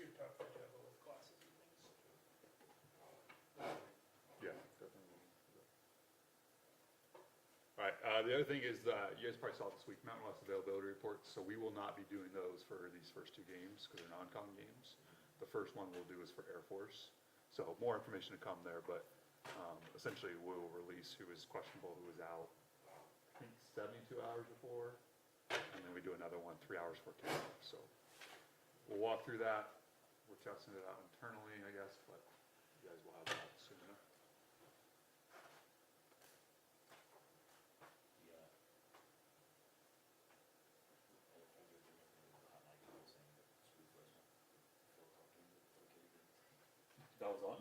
too tough to juggle with classes and things. Yeah, definitely. All right, the other thing is that you guys probably saw this week Mountain West availability reports, so we will not be doing those for these first 2 games because they're non-con games. The first one we'll do is for Air Force, so more information to come there, but essentially we'll release who is questionable, who is out, I think 72 hours before, and then we do another one 3 hours before kickoff. So we'll walk through that. We're testing it out internally, I guess, but you guys will have that soon enough. That was on?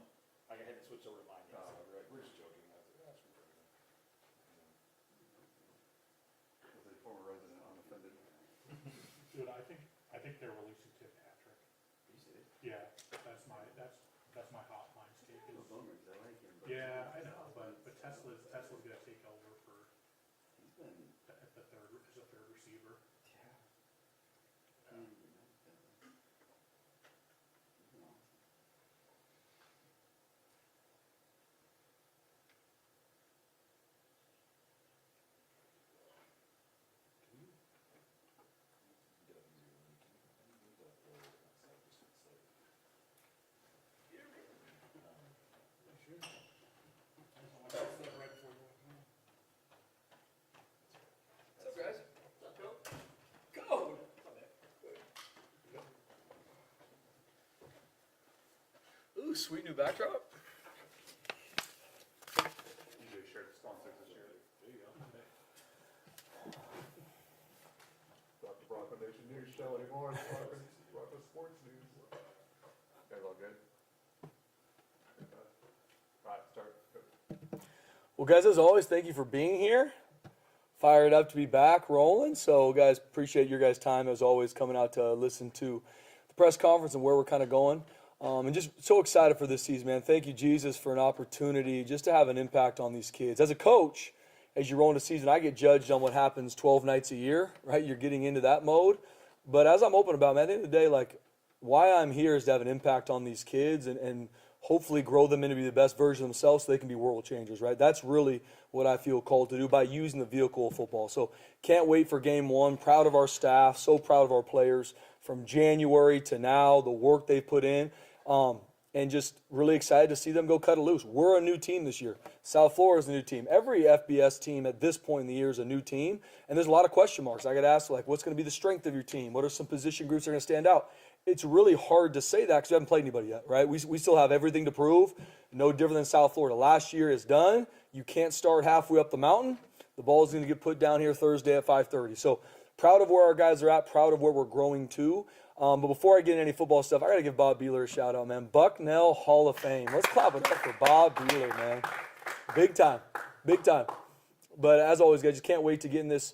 I had to switch over to mine. Oh, right. We're just joking. That's it. Was a former resident unoffended. Dude, I think they're releasing Tim Patrick. You see it? Yeah, that's my hot line take. It's a bummer, 'cause I like him. But Yeah, I know, but Tesla's gonna take over for he's been, as a third receiver. yeah. I didn't even know that. He's been awesome. Get up easier when you can. I think we got the outside just slightly. What's up, guys? Go! Ooh, sweet new backdrop. Usually share the sponsors this year. There you go. Not the Bronco Nation News Show anymore, it's Bronco Sports News. You guys all good? All right, start. Go. Well, guys, as always, thank you for being here. Fired up to be back rolling. So, guys, appreciate your guys' time, as always, coming out to listen to the press conference and where we're kind of going. And just so excited for this season, man. Thank you, Jesus, for an opportunity just to have an impact on these kids. As a coach, as you roll into season, I get judged on what happens 12 nights a year, right? You're getting into that mode. But as I'm open about, man, at the end of the day, like, why I'm here is to have an impact on these kids and hopefully grow them into be the best version of themselves so they can be world changers, right? That's really what I feel called to do by using the vehicle of football. So can't wait for game 1. Proud of our staff, so proud of our players from January to now, the work they've put in. And just really excited to see them go cut it loose. We're a new team this year. South Florida's a new team. Every FBS team at this point in the year is a new team, and there's a lot of question marks. I got asked, like, what's going to be the strength of your team? What are some position groups that are going to stand out? It's really hard to say that because we haven't played anybody yet, right? We still have everything to prove. No different than South Florida. Last year is done. You can't start halfway up the mountain. The ball is going to get put down here Thursday at 5:30. So proud of where our guys are at, proud of where we're growing to. But before I get into any football stuff, I got to give Bob Beeler a shout out, man. Bucknell Hall of Fame. Let's clap it up for Bob Beeler, man. Big time. Big time. But as always, guys, just can't wait to get in this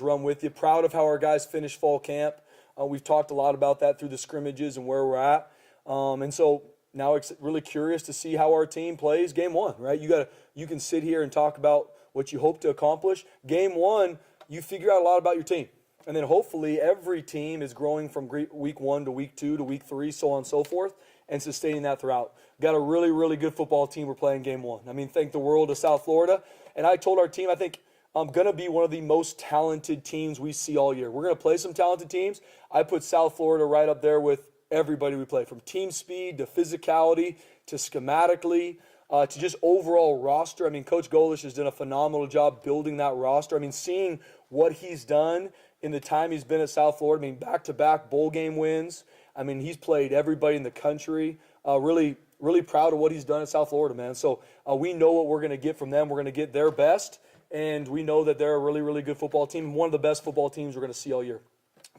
run with you. Proud of how our guys finished fall camp. We've talked a lot about that through the scrimmages and where we're at. And so now it's really curious to see how our team plays game 1, right? You can sit here and talk about what you hope to accomplish. Game 1, you figure out a lot about your team. And then hopefully every team is growing from week 1 to week 2 to week 3, so on and so forth, and sustaining that throughout. Got a really, really good football team we're playing game 1. I mean, thank the world of South Florida. And I told our team, I think I'm going to be one of the most talented teams we see all year. We're going to play some talented teams. I put South Florida right up there with everybody we play, from team speed to physicality to schematically to just overall roster. I mean, Coach Golish has done a phenomenal job building that roster. I mean, seeing what he's done in the time he's been at South Florida, I mean, back-to-back bowl game wins. I mean, he's played everybody in the country. Really, really proud of what he's done at South Florida, man. So we know what we're going to get from them. We're going to get their best, and we know that they're a really, really good football team, one of the best football teams we're going to see all year.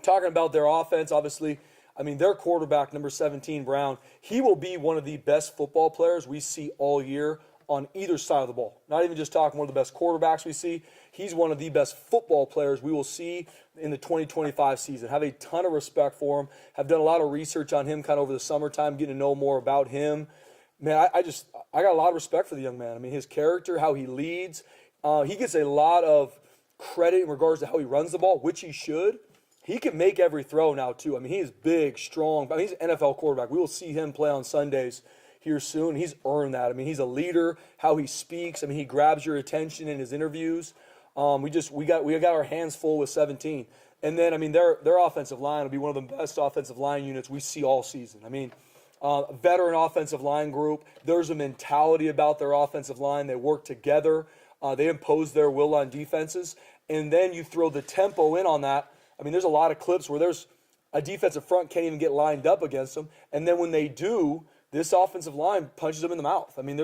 Talking about their offense, obviously, I mean, their quarterback, number 17, Brown, he will be one of the best football players we see all year on either side of the ball. Not even just talking one of the best quarterbacks we see. He's one of the best football players we will see in the 2025 season. Have a ton of respect for him. Have done a lot of research on him kind of over the summertime, getting to know more about him. Man, I got a lot of respect for the young man. I mean, his character, how he leads. He gets a lot of credit in regards to how he runs the ball, which he should. he can make every throw now too. I mean, he is big, strong. I mean, he's an NFL quarterback. We will see him play on Sundays here soon. He's earned that. I mean, he's a leader. How he speaks. I mean, he grabs your attention in his interviews. We got our hands full with 17. And then, I mean, their offensive line will be one of the best offensive line units we see all season. I mean, veteran offensive line group. There's a mentality about their offensive line. They work together. They impose their will on defenses. And then you throw the tempo in on that. I mean, there's a lot of clips where there's a defensive front can't even get lined up against them. And then when they do, this offensive line punches them in the mouth. I mean,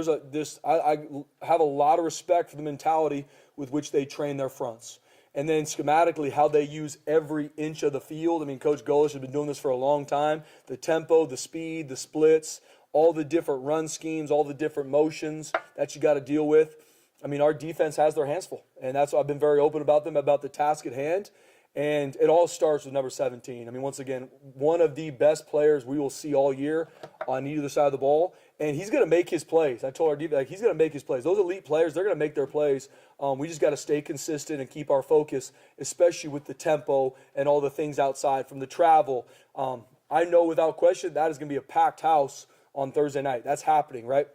I have a lot of respect for the mentality with which they train their fronts. And then schematically, how they use every inch of the field. I mean, Coach Golish has been doing this for a long time. The tempo, the speed, the splits, all the different run schemes, all the different motions that you got to deal with. I mean, our defense has their hands full. And that's why I've been very open about them, about the task at hand. And it all starts with number 17. I mean, once again, one of the best players we will see all year on either side of the ball. And he's going to make his plays. I told our defense, he's going to make his plays. Those elite players, they're going to make their plays. We just got to stay consistent and keep our focus, especially with the tempo and all the things outside from the travel. I know without question that is going to be a packed house on Thursday night. That's happening, right?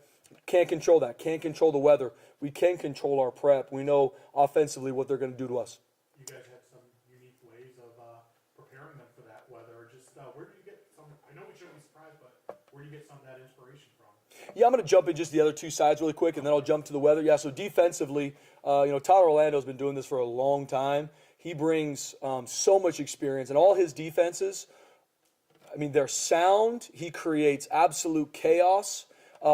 Can't control that. Can't control the weather. We can control our prep. We know offensively what they're going to do to us. You guys had some unique ways of preparing them for that weather. Just where do you get some? I know we shouldn't be surprised, but where do you get some of that inspiration from? Yeah, I'm going to jump in just the other two sides really quick, and then I'll jump to the weather. Yeah, so defensively, Tyler Orlando's been doing this for a long time. He brings so much experience, and all his defenses, I mean, they're sound. He creates absolute chaos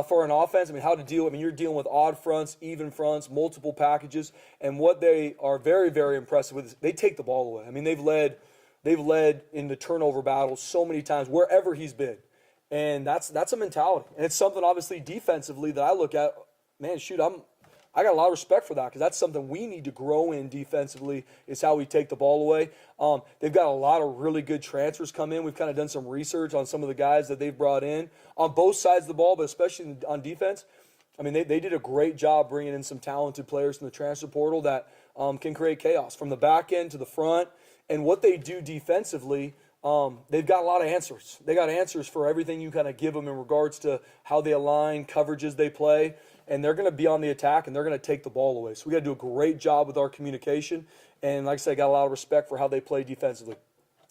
for an offense. I mean, how to deal. I mean, you're dealing with odd fronts, even fronts, multiple packages, and what they are very, very impressive with is they take the ball away. I mean, they've led in the turnover battles so many times wherever he's been. And that's a mentality. And it's something, obviously, defensively that I look at, man, shoot, I got a lot of respect for that because that's something we need to grow in defensively is how we take the ball away. They've got a lot of really good transfers come in. We've kind of done some research on some of the guys that they've brought in on both sides of the ball, but especially on defense. I mean, they did a great job bringing in some talented players from the transfer portal that can create chaos from the back end to the front. And what they do defensively, they've got a lot of answers. They got answers for everything you kind of give them in regards to how they align, coverages they play, and they're going to be on the attack and they're going to take the ball away. So we got to do a great job with our communication, and like I said, I got a lot of respect for how they play defensively.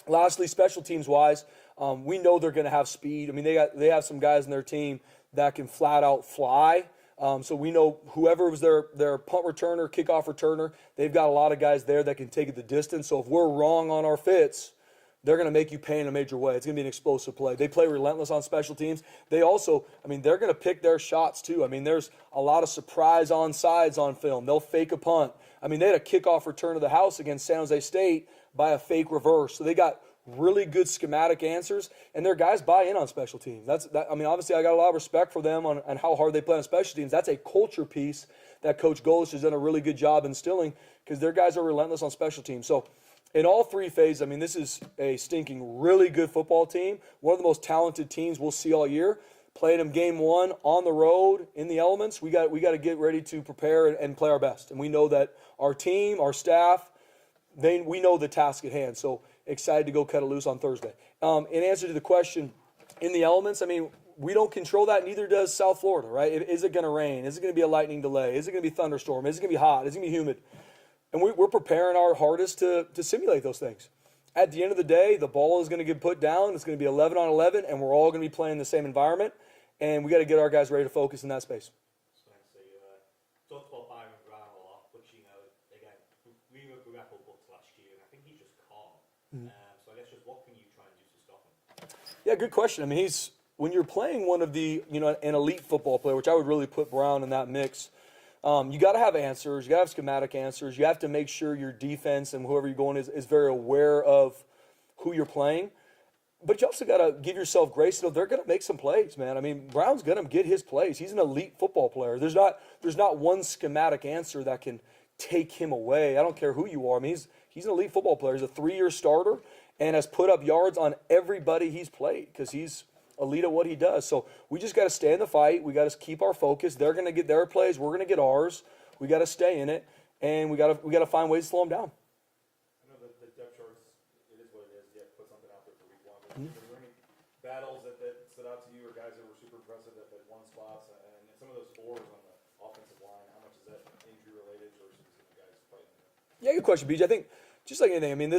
Lastly, special teams wise, we know they're going to have speed. I mean, they have some guys in their team that can flat out fly. So we know whoever was their punt returner, kickoff returner, they've got a lot of guys there that can take it the distance. So if we're wrong on our fits, they're going to make you pay in a major way. It's going to be an explosive play. They play relentless on special teams. They also, I mean, they're going to pick their shots too. I mean, there's a lot of surprise onside on film. They'll fake a punt. I mean, they had a kickoff return of the house against San Jose State by a fake reverse. So they got really good schematic answers, and their guys buy in on special teams. I mean, obviously, I got a lot of respect for them on how hard they play on special teams. That's a culture piece that Coach Golish has done a really good job instilling because their guys are relentless on special teams. So in all three phases, I mean, this is a stinking really good football team, one of the most talented teams we'll see all year. Playing them game one on the road in the elements, we got to get ready to prepare and play our best. And we know that our team, our staff, we know the task at hand. So excited to go cut it loose on Thursday. In answer to the question, in the elements, I mean, we don't control that, neither does South Florida, right? Is it going to rain? Is it going to be a lightning delay? Is it going to be a thunderstorm? Is it going to be hot? Is it going to be humid? And we're preparing our hardest to simulate those things. At the end of the day, the ball is going to get put down. It's going to be 11 on 11, and we're all going to be playing in the same environment. And we got to get our guys ready to focus in that space. So you talked about Byron Brown a lot, but again, we were grapple books last year, and I think he's just calm. So I guess just what can you try and do to stop him? Yeah, good question. I mean, when you're playing one of the, an elite football player, which I would really put Brown in that mix. You got to have answers. You got to have schematic answers. You have to make sure your defense and whoever you're going is very aware of who you're playing. But you also got to give yourself grace. They're going to make some plays, man. I mean, Brown's going to get his plays. He's an elite football player. There's not one schematic answer that can take him away. I don't care who you are. I mean, he's an elite football player. He's a 3-year starter and has put up yards on everybody he's played because he's elite at what he does. So we just got to stay in the fight. We got to keep our focus. They're going to get their plays. We're going to get ours. We got to stay in it, and we got to find ways to slow them down. I know that the depth charts, it is what it is. Yeah, good question, BJ. I think just like anything, I mean,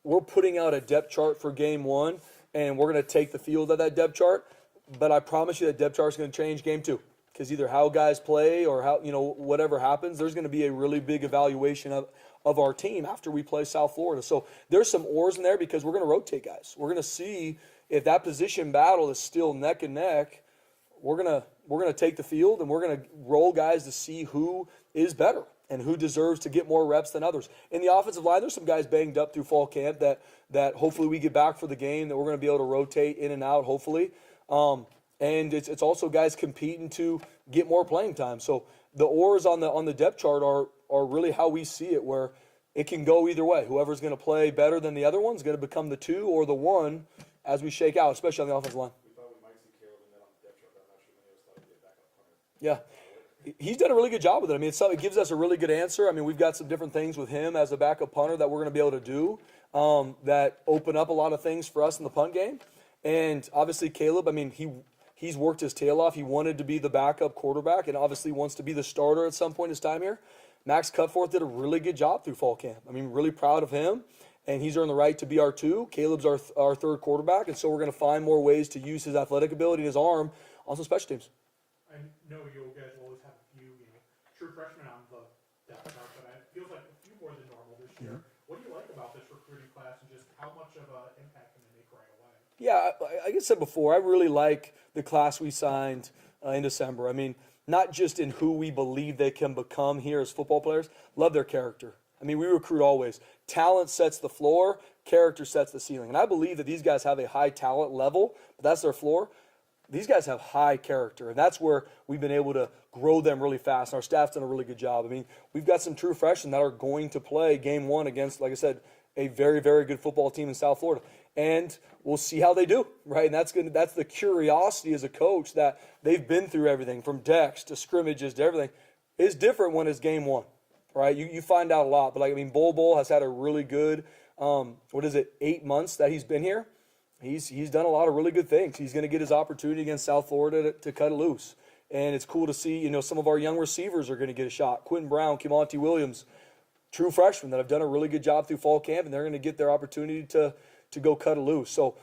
we're putting out a depth chart for game one, and we're going to take the field of that depth chart. But I promise you that depth chart is going to change game two, because either how guys play or how, whatever happens, there's going to be a really big evaluation of our team after we play South Florida. So there's some oars in there because we're going to rotate guys. We're going to see if that position battle is still neck and neck. We're gonna take the field and we're gonna roll guys to see who is better and who deserves to get more reps than others. In the offensive line, there's some guys banged up through fall camp that hopefully we get back for the game, that we're gonna be able to rotate in and out, hopefully. And it's also guys competing to get more playing time. So the oars on the depth chart are really how we see it, where it can go either way. Whoever's gonna play better than the other one's gonna become the 2 or the 1 as we shake out, especially on the offensive line. We thought we might see Caleb and then on the depth chart, but I'm not sure many of us thought he'd get back up punter. Yeah, he's done a really good job with it. I mean, it gives us a really good answer. I mean, we've got some different things with him as a backup punter that we're going to be able to do that open up a lot of things for us in the punt game. And obviously, Caleb, I mean, he's worked his tail off. He wanted to be the backup quarterback and obviously wants to be the starter at some point in his time here. Max Cutforth did a really good job through fall camp. I mean, really proud of him. And he's earned the right to be our 2. Caleb's our third quarterback, and so we're going to find more ways to use his athletic ability and his arm on some special teams. I know you guys will always have a few, true freshmen on the depth chart, but it feels like a few more than normal this year. What do you like about this recruiting class and just how much of an impact can they make right away? Yeah, like I said before, I really like the class we signed in December. I mean, not just in who we believe they can become here as football players, love their character. I mean, we recruit always. Talent sets the floor, character sets the ceiling. And I believe that these guys have a high talent level, but that's their floor. These guys have high character, and that's where we've been able to grow them really fast. And our staff's done a really good job. I mean, we've got some true freshmen that are going to play game one against, like I said, a very, very good football team in South Florida. And we'll see how they do, right? And that's the curiosity as a coach, that they've been through everything from decks to scrimmages to everything. It's different when it's game one. Right, you find out a lot, but Bol has had a really good, 8 months that he's been here. He's done a lot of really good things. He's going to get his opportunity against South Florida to cut it loose, and it's cool to see. Some of our young receivers are going to get a shot. Quentin Brown, Kemonte Williams, true freshmen that have done a really good job through fall camp, and they're going to get their opportunity to go cut it loose. So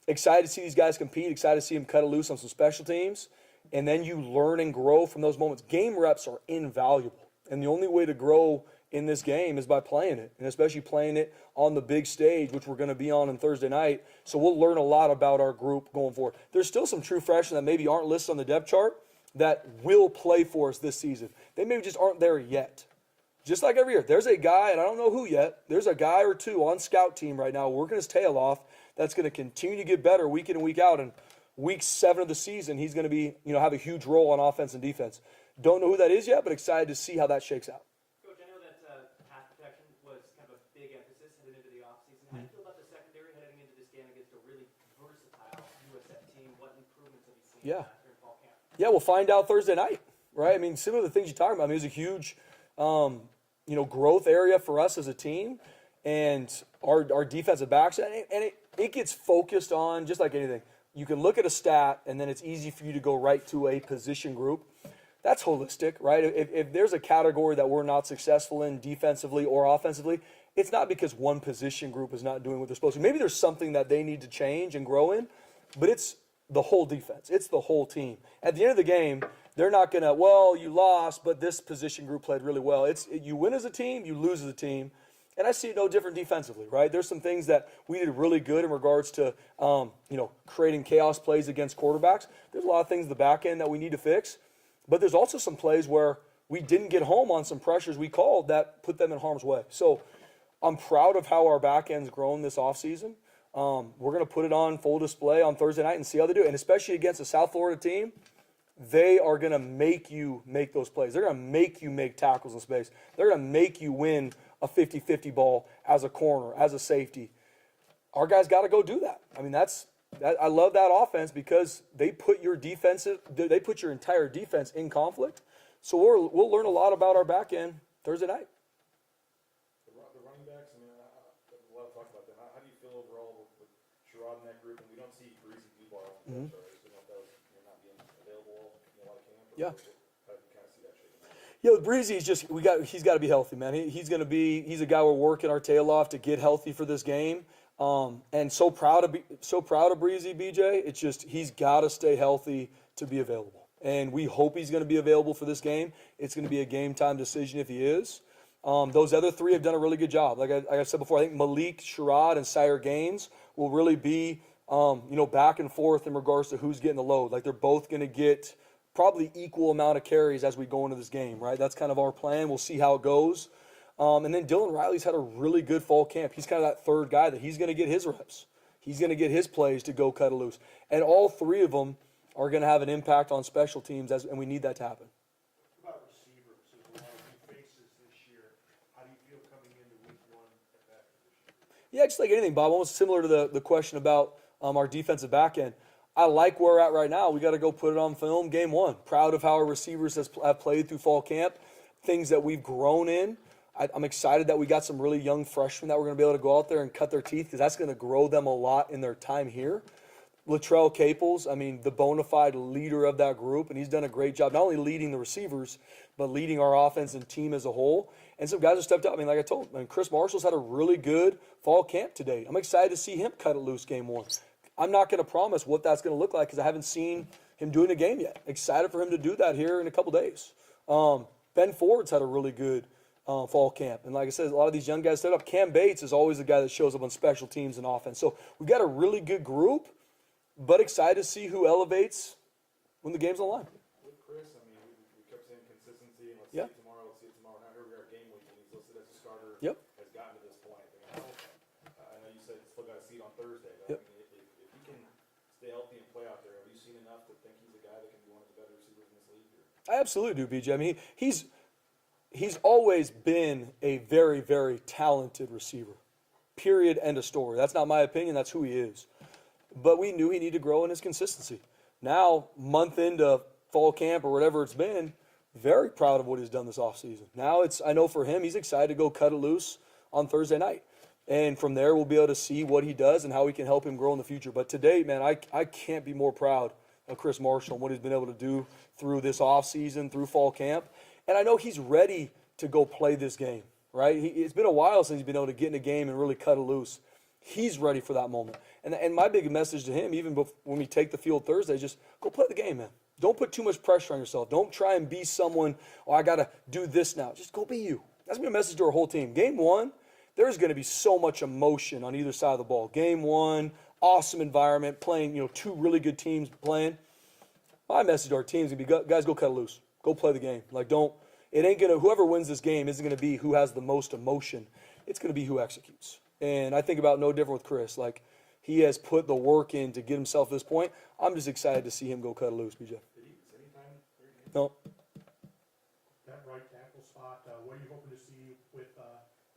excited to see these guys compete. Excited to see them cut it loose on some special teams, and then you learn and grow from those moments. Game reps are invaluable. And the only way to grow in this game is by playing it, and especially playing it on the big stage, which we're going to be on Thursday night. So we'll learn a lot about our group going forward. There's still some true freshmen that maybe aren't listed on the depth chart that will play for us this season. They maybe just aren't there yet. Just like every year, there's a guy, and I don't know who yet, there's a guy or two on scout team right now working his tail off that's going to continue to get better week in and week out. And week 7 of the season, he's going to be, have a huge role on offense and defense. Don't know who that is yet, but excited to see how that shakes out. Coach, I know that pass protection was kind of a big emphasis heading into the offseason. How do you feel about the secondary heading into this game against a really versatile USF team? What improvements have you seen during fall camp? Yeah, we'll find out Thursday night, right? I mean, similar to the things you're talking about. I mean, it was a huge, growth area for us as a team, and our defensive backs, and it gets focused on, just like anything. You can look at a stat, and then it's easy for you to go right to a position group. That's holistic, right? If there's a category that we're not successful in defensively or offensively, it's not because one position group is not doing what they're supposed to. Maybe there's something that they need to change and grow in, but it's the whole defense. It's the whole team. At the end of the game, they're not going to, you lost, but this position group played really well. You win as a team, you lose as a team. And I see it no different defensively, right? There's some things that we did really good in regards to, creating chaos plays against quarterbacks. There's a lot of things in the back end that we need to fix. But there's also some plays where we didn't get home on some pressures we called that put them in harm's way. So I'm proud of how our back end's grown this offseason. We're going to put it on full display on Thursday night and see how they do. And especially against a South Florida team, they are going to make you make those plays. They're going to make you make tackles in space. They're going to make you win a 50-50 ball as a corner, as a safety. Our guys got to go do that. I mean, I love that offense because they put your entire defense in conflict. So we'll learn a lot about our back end Thursday night. The running backs, there's a lot of talk about them. How do you feel overall with Sherrod in that group? And we don't see Breezy Dubar on the depth chart. I just don't know if that was not being available a lot of camp. Yeah. How do you kind of see that shaking out? Yeah, with Breezy, he's got to be healthy, man. He's a guy we're working our tail off to get healthy for this game. And so proud of Breezy, BJ. It's just he's got to stay healthy to be available, and we hope he's going to be available for this game. It's going to be a game time decision if he is. Those other three have done a really good job. Like I said before, I think Malik, Sherrod, and Sire Gaines will really be back and forth in regards to who's getting the load. Like they're both going to get probably equal amount of carries as we go into this game, right? That's kind of our plan. We'll see how it goes. And then Dylan Riley's had a really good fall camp. He's kind of that third guy that he's going to get his reps. He's going to get his plays to go cut it loose. And all three of them are going to have an impact on special teams, and we need that to happen. What about receivers? There's a lot of new faces this year. How do you feel coming into week one at that position? Yeah, just like anything, Bob, almost similar to the question about our defensive back end. I like where we're at right now. We got to go put it on film game one. Proud of how our receivers have played through fall camp, things that we've grown in. I'm excited that we got some really young freshmen that we're going to be able to go out there and cut their teeth because that's going to grow them a lot in their time here. Latrell Caples, the bona fide leader of that group, and he's done a great job not only leading the receivers, but leading our offense and team as a whole. And some guys have stepped up. Like I told, Chris Marshall's had a really good fall camp today. I'm excited to see him cut it loose game one. I'm not going to promise what that's going to look like because I haven't seen him doing a game yet. Excited for him to do that here in a couple days. Ben Ford's had a really good fall camp. And like I said, a lot of these young guys step up. Cam Bates is always the guy that shows up on special teams and offense. So we've got a really good group, but excited to see who elevates when the game's on the line. With Chris, we kept saying consistency, and let's Yeah. see it tomorrow, let's see it tomorrow. Now here we are game week, and he's listed as a starter. Yep. Has gotten to this point. I know you said you still got to see it on Thursday, but Yep. if he can stay healthy and play out there, have you seen enough to think he's a guy that can be one of the better receivers in this league here? I absolutely do, BJ. He's always been a very, very talented receiver. Period. End of story. That's not my opinion. That's who he is. But we knew he needed to grow in his consistency. Now, month into fall camp or whatever it's been, very proud of what he's done this offseason. Now I know for him, he's excited to go cut it loose on Thursday night. And from there, we'll be able to see what he does and how we can help him grow in the future. But today, man, I can't be more proud of Chris Marshall and what he's been able to do through this offseason, through fall camp. And I know he's ready to go play this game, right? It's been a while since he's been able to get in a game and really cut it loose. He's ready for that moment. And my big message to him, even when we take the field Thursday, is just go play the game, man. Don't put too much pressure on yourself. Don't try and be someone, I got to do this now. Just go be you. That's my message to our whole team. Game one, there's going to be so much emotion on either side of the ball. Game one, awesome environment, playing, two really good teams playing. My message to our team is going to be, guys, go cut it loose. Go play the game. Whoever wins this game isn't going to be who has the most emotion. It's going to be who executes. And I think about no different with Chris. He has put the work in to get himself to this point. I'm just excited to see him go cut it loose, BJ. Did he miss any time? No. That right tackle spot, what are you hoping to see with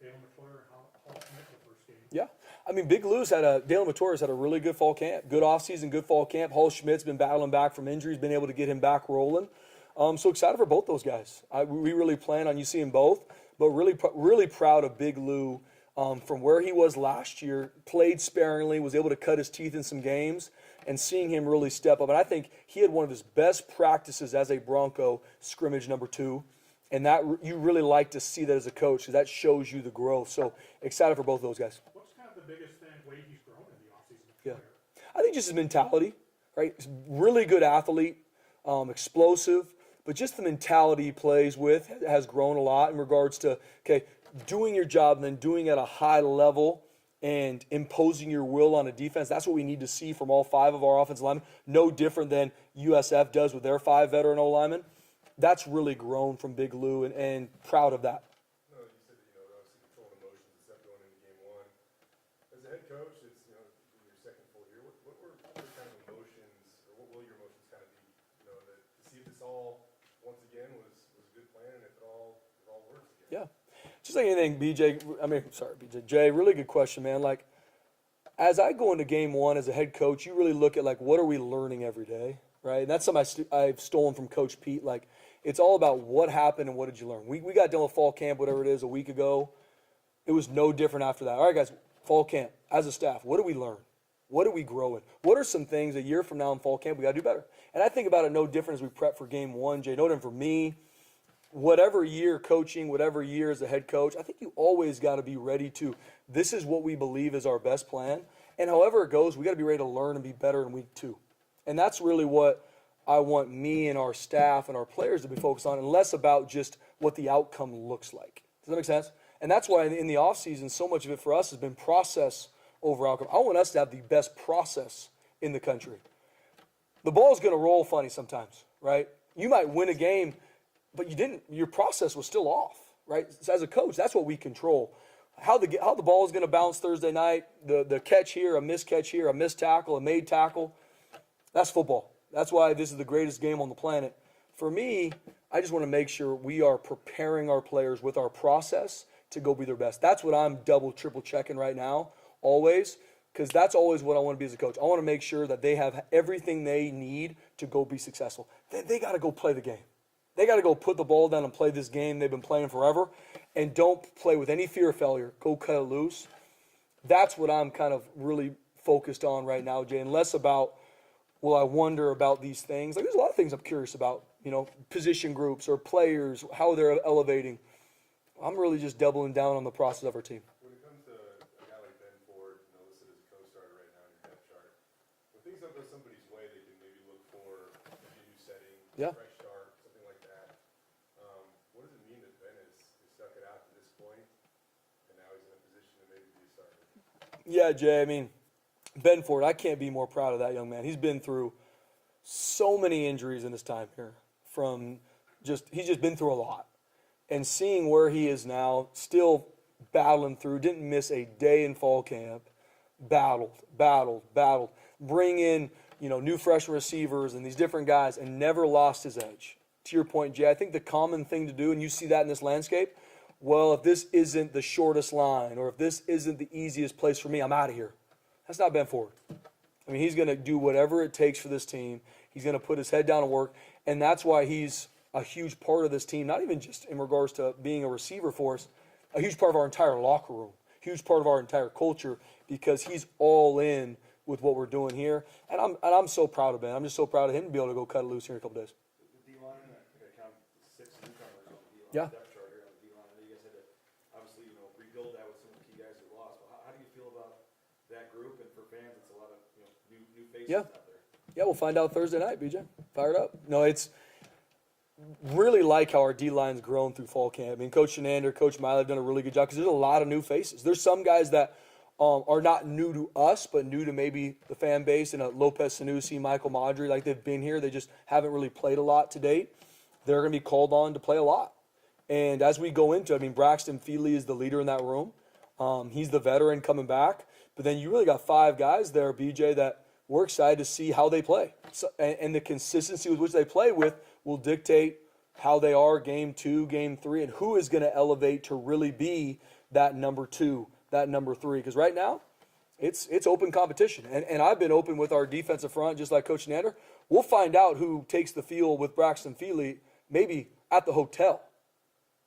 Daniel McClure and Hall Schmidt the first game? Yeah. Big Lou's Dalen Matora's had a really good fall camp. Good offseason, good fall camp. Hall Schmidt's been battling back from injuries, been able to get him back rolling. So excited for both those guys. We really plan on you seeing both, but really proud of Big Lou from where he was last year, played sparingly, was able to cut his teeth in some games, and seeing him really step up. And I think he had one of his best practices as a Bronco, scrimmage number 2. And that you really like to see that as a coach because that shows you the growth. So excited for both those guys. What's kind of the biggest way he's grown in the offseason? Yeah. I think just his mentality, right? He's a really good athlete, explosive, but just the mentality he plays with has grown a lot in regards to, doing your job and then doing it at a high level and imposing your will on a defense. That's what we need to see from all 5 of our offensive linemen. No different than USF does with their 5 veteran O-linemen. That's really grown from Big Lou and proud of that. No, you said that, obviously controlling emotions and stuff going into game one. As a head coach, it's, your second full year, what were kind of emotions, or what will your emotions kind of be, to see if this all, once again, was a good plan and if it all works again? Yeah. Just like anything, Jay, really good question, man. As I go into game one as a head coach, you really look at, what are we learning every day, right? And that's something I've stolen from Coach Pete. It's all about what happened and what did you learn. We got done with fall camp, whatever it is, a week ago. It was no different after that. All right, guys, fall camp, as a staff, what did we learn? What did we grow in? What are some things a year from now in fall camp we got to do better? And I think about it no different as we prep for game one, Jay. No different for me. whatever year coaching, whatever year as a head coach, I think you always got to be ready to, this is what we believe is our best plan. And however it goes, we got to be ready to learn and be better in week 2. And that's really what I want me and our staff and our players to be focused on, and less about just what the outcome looks like. Does that make sense? And that's why in the offseason, so much of it for us has been process over outcome. I want us to have the best process in the country. The ball's going to roll funny sometimes, right? You might win a game, but you didn't. Your process was still off, right? So as a coach, that's what we control. How the ball is going to bounce Thursday night, the catch here, a missed catch here, a missed tackle, a made tackle. That's football. That's why this is the greatest game on the planet. For me, I just want to make sure we are preparing our players with our process to go be their best. That's what I'm double, triple checking right now, always, because that's always what I want to be as a coach. I want to make sure that they have everything they need to go be successful. They got to go play the game. They got to go put the ball down and play this game they've been playing forever, and don't play with any fear of failure. Go cut it loose. That's what I'm kind of really focused on right now, Jay, and less about, well, I wonder about these things. Like, there's a lot of things I'm curious about, position groups or players, how they're elevating. I'm really just doubling down on the process of our team. When it comes to a guy like Ben Ford, listed as a co-starter right now in your depth chart, when things don't go somebody's way, they can maybe look for maybe a new setting, fresh start, something like that. What does it mean that Ben has stuck it out to this point, and now he's in a position to maybe be a starter? Yeah, Jay, Ben Ford, I can't be more proud of that young man. He's been through so many injuries in his time here. He's just been through a lot. And seeing where he is now, still battling through, didn't miss a day in fall camp, battled, bring in, new freshman receivers and these different guys, and never lost his edge. To your point, Jay, I think the common thing to do, and you see that in this landscape, well, if this isn't the shortest line, or if this isn't the easiest place for me, I'm out of here. That's not Ben Ford. He's going to do whatever it takes for this team. He's going to put his head down and work, and that's why he's a huge part of this team, not even just in regards to being a receiver for us, a huge part of our entire locker room, huge part of our entire culture, because he's all in with what we're doing here. And I'm so proud of Ben. I'm just so proud of him to be able to go cut it loose here in a couple days. The D-line, I think I counted 6 newcomers on the D-line. Yeah. Depth chart here on the D-line. I know you guys had to obviously, rebuild that with some of the key guys who lost. But how do you feel about that group? And for fans, it's a lot of new faces out there. Yeah, we'll find out Thursday night, BJ. Fired up. No, it's really like how our D-line's grown through fall camp. Coach Chinander, Coach Miley have done a really good job because there's a lot of new faces. There's some guys that are not new to us, but new to maybe the fan base, and Lopez Sanusi, Michael Maudry, like they've been here. They just haven't really played a lot to date. They're going to be called on to play a lot. And as we go into it, Braxton Feely is the leader in that room. He's the veteran coming back. But then you really got 5 guys there, BJ, that we're excited to see how they play. So, and the consistency with which they play with will dictate how they are game 2, game 3, and who is going to elevate to really be that number 2, that number 3. Because right now, it's open competition. And I've been open with our defensive front, just like Coach Chinander. We'll find out who takes the field with Braxton Feely maybe at the hotel.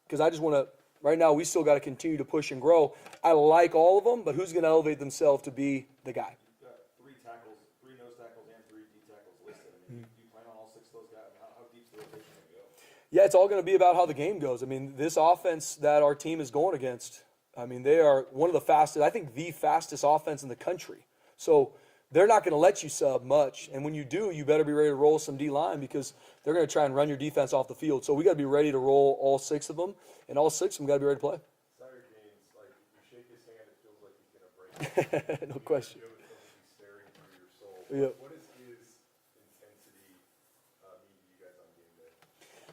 Because I just want to, right now, we still got to continue to push and grow. I like all of them, but who's going to elevate themselves to be the guy? You've got 3 tackles, 3 nose tackles, and 3 D tackles listed. Do you plan on all 6 of those guys? How deep's the rotation going to go? Yeah, it's all going to be about how the game goes. This offense that our team is going against, they are one of the fastest, I think the fastest offense in the country. So they're not going to let you sub much. And when you do, you better be ready to roll some D-line because they're going to try and run your defense off the field. So we got to be ready to roll all 6 of them, and all 6 of them got to be ready to play. Sire Gaines, like, you shake his hand, it feels like he's going to break it. No question. You know it's going to be staring through your soul. Yep. What does his intensity mean to you guys on game day?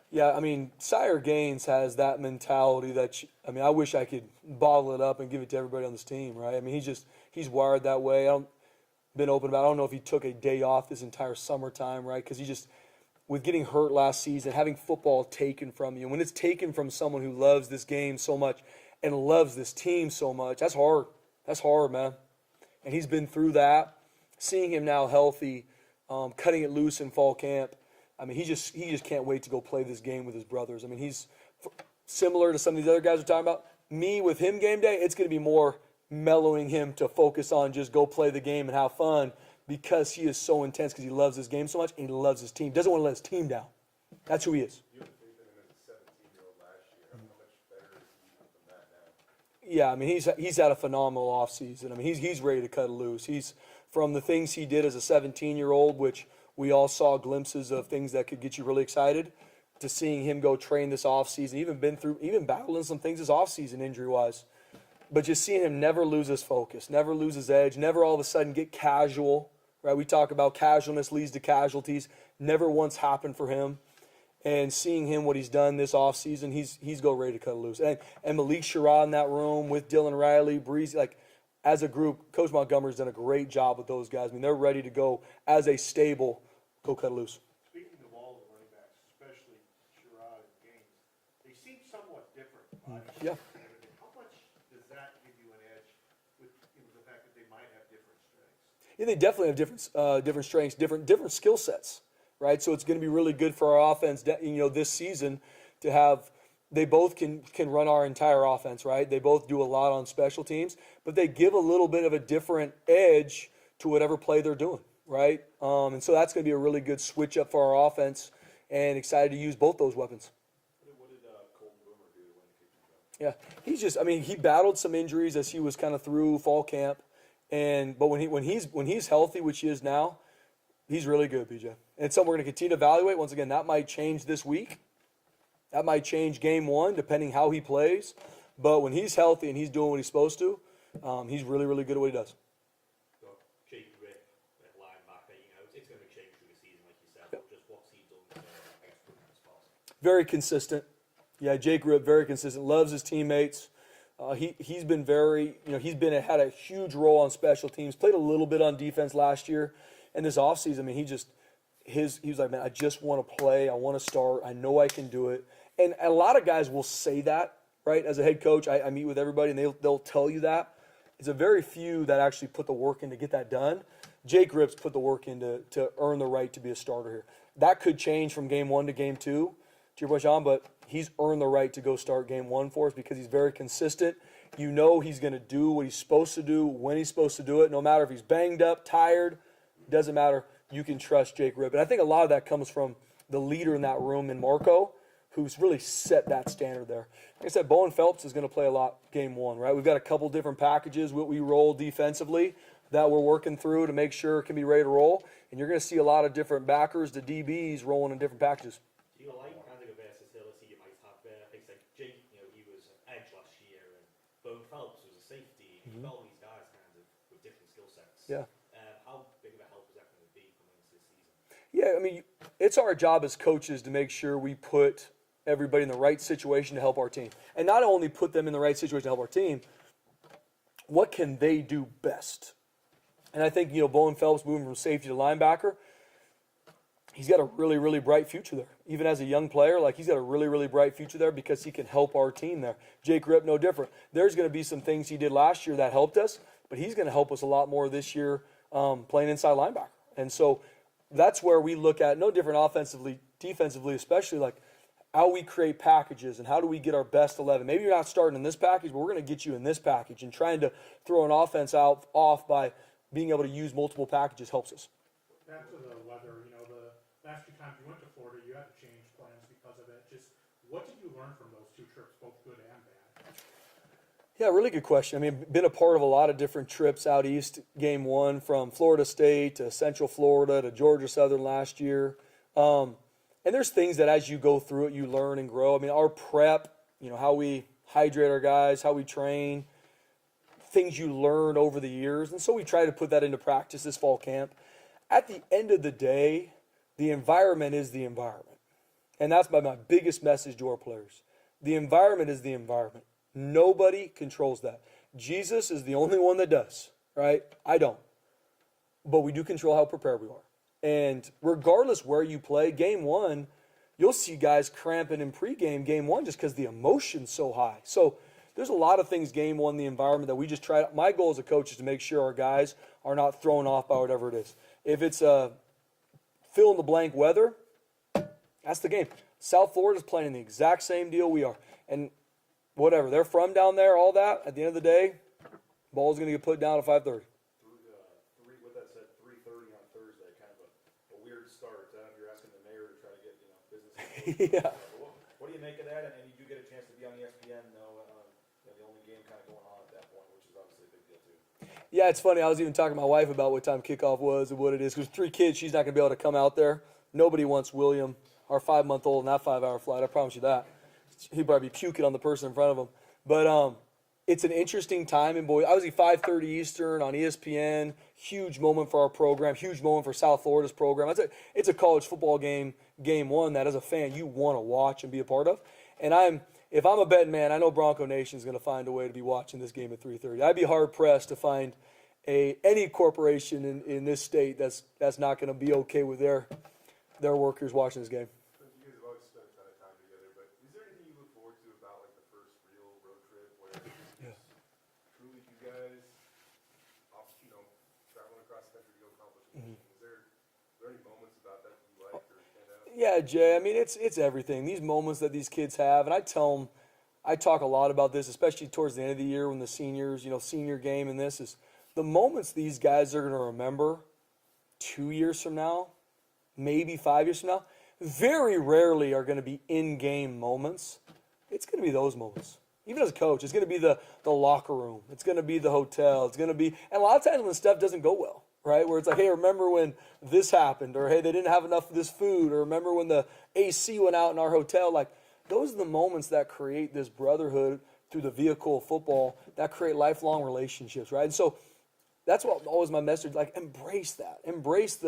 Yeah, Sire Gaines has that mentality that, I wish I could bottle it up and give it to everybody on this team, right? He's wired that way. I don't know if he took a day off this entire summertime, right? Because with getting hurt last season, having football taken from you, when it's taken from someone who loves this game so much and loves this team so much, that's hard. That's hard, man. And he's been through that. Seeing him now healthy, cutting it loose in fall camp, he just can't wait to go play this game with his brothers. He's similar to some of these other guys we're talking about. Me with him game day, it's going to be more mellowing him to focus on just go play the game and have fun because he is so intense because he loves this game so much and he loves his team. Doesn't want to let his team down. That's who he is. You have faith in him as a 17-year-old Yeah, I mean, he's had a phenomenal offseason. I mean, he's ready to cut it loose. He's from the things he did as a 17-year-old, which we all saw glimpses of things that could get you really excited, to seeing him go train this offseason, even battling some things this offseason injury-wise. But just seeing him never lose his focus, never lose his edge, never all of a sudden get casual, right? We talk about casualness leads to casualties. Never once happened for him. And seeing him, what he's done this offseason, he's go ready to cut it loose. And Malik Sherrod in that room with Dylan Riley, Breezy, like as a group, Coach Montgomery's done a great job with those guys. I mean, they're ready to go as a stable, go cut it loose. Speaking of all the running backs, especially Sherrod and Gaines, they seem somewhat different. Yeah. And everything. How much does that give you an edge with the fact that they might have different strengths? Yeah, they definitely have different strengths, different skill sets, right? So it's going to be really good for our offense, this season to have. They both can run our entire offense, right? They both do a lot on special teams, but they give a little bit of a different edge to whatever play they're doing, right? And so that's going to be a really good switch up for our offense, and excited to use both those weapons. What did Colton Boomer do to win the kicking job? Yeah, he battled some injuries as he was kind of through fall camp, but when he's healthy, which he is now, he's really good, BJ. And it's something we're going to continue to evaluate. Once again, that might change this week. That might change game one, depending how he plays. But when he's healthy and he's doing what he's supposed to, he's really, really good at what he does. So, Jake Rip at linebacker, it's going to change through the season, like you said. Yep. But just what's he done to, I guess, put him in the spot? Very consistent. Yeah, Jake Rip, very consistent. Loves his teammates. He's been had a huge role on special teams. Played a little bit on defense last year, and this offseason, I mean, he was like, man, I just want to play. I want to start. I know I can do it. And a lot of guys will say that, right? As a head coach, I meet with everybody, and they'll tell you that. It's a very few that actually put the work in to get that done. Jake Rip's put the work in to earn the right to be a starter here. That could change from game one to game two, to your point, Sean, but he's earned the right to go start game one for us because he's very consistent. You know he's going to do what he's supposed to do when he's supposed to do it, no matter if he's banged up, tired, doesn't matter. You can trust Jake Rip. And I think a lot of that comes from the leader in that room in Marco, who's really set that standard there. Like I said, Bowen Phelps is going to play a lot game one, right? We've got a couple different packages, what we roll defensively that we're working through to make sure it can be ready to roll. And you're going to see a lot of different backers to DBs rolling in different packages. Do you like kind of the versatility you might have there? Things like Jake, he was edge last year, and Bowen Phelps was a safety. You've got all these guys kind of with different skill sets. Yeah. How big of a help is that going to be coming into this season? Yeah, I mean, it's our job as coaches to make sure we put everybody in the right situation to help our team. And not only put them in the right situation to help our team, what can they do best? And I think, Bowen Phelps moving from safety to linebacker, he's got a really, really bright future there. Even as a young player, he's got a really, really bright future there because he can help our team there. Jake Rip, no different. There's going to be some things he did last year that helped us, but he's going to help us a lot more this year playing inside linebacker. And so that's where we look at, no different offensively, defensively, especially how we create packages and how do we get our best 11. Maybe you're not starting in this package, but we're going to get you in this package. And trying to throw an offense off by being able to use multiple packages helps us. Back to the weather, the last few times you went to Florida, you had to change plans because of it. Just what did you learn from those two trips, both good and bad? Yeah, really good question. I mean, been a part of a lot of different trips out east. Game one from Florida State to Central Florida to Georgia Southern last year. And there's things that as you go through it, you learn and grow. I mean, our prep, how we hydrate our guys, how we train, things you learn over the years. And so we try to put that into practice this fall camp. At the end of the day, the environment is the environment. And that's my biggest message to our players. The environment is the environment. Nobody controls that. Jesus is the only one that does, right? I don't. But we do control how prepared we are. And regardless where you play, game one, you'll see guys cramping in pregame game one just because the emotion's so high. So there's a lot of things game one, the environment that we just try. My goal as a coach is to make sure our guys are not thrown off by whatever it is. If it's fill in the blank weather, that's the game. South Florida's playing the exact same deal we are. And whatever, they're from down there, all that, at the end of the day, ball's going to get put down at 5:30. With that said, 3:30 on Thursday, kind of a weird start. I don't know if you're asking the mayor to try to get business. Yeah. What do you make of that? And you do get a chance to be on ESPN, the only game kind of going Yeah, it's funny. I was even talking to my wife about what time kickoff was and what it is. Because 3 kids, she's not going to be able to come out there. Nobody wants William, our 5-month-old, in that 5-hour flight. I promise you that. He'd probably be puking on the person in front of him. But it's an interesting time in Boise. I was at 5:30 Eastern on ESPN. Huge moment for our program. Huge moment for South Florida's program. It's a college football game one that as a fan you want to watch and be a part of. And if I'm a betting man, I know Bronco Nation is going to find a way to be watching this game at 3:30. I'd be hard pressed to find any corporation in this state that's not going to be okay with their workers watching this game. You guys have always spent a ton of time together, but is there anything you look forward to about like the first real road trip where it's truly you guys off, traveling across the country to go accomplish a mission? Is there any moments about that you like or stand out? Yeah, Jay. I mean, it's everything. These moments that these kids have, and I tell them, I talk a lot about this, especially towards the end of the year when the seniors, senior game and this is the moments these guys are going to remember 2 years from now, maybe 5 years from now, very rarely are going to be in-game moments. It's going to be those moments. Even as a coach, it's going to be the locker room. It's going to be the hotel. It's going to be, and a lot of times when stuff doesn't go well, right? Where it's like, hey, remember when this happened? Or, hey, they didn't have enough of this food. Or remember when the AC went out in our hotel? Like, those are the moments that create this brotherhood through the vehicle of football that create lifelong relationships, right? And so that's what always my message, like, embrace that. Embrace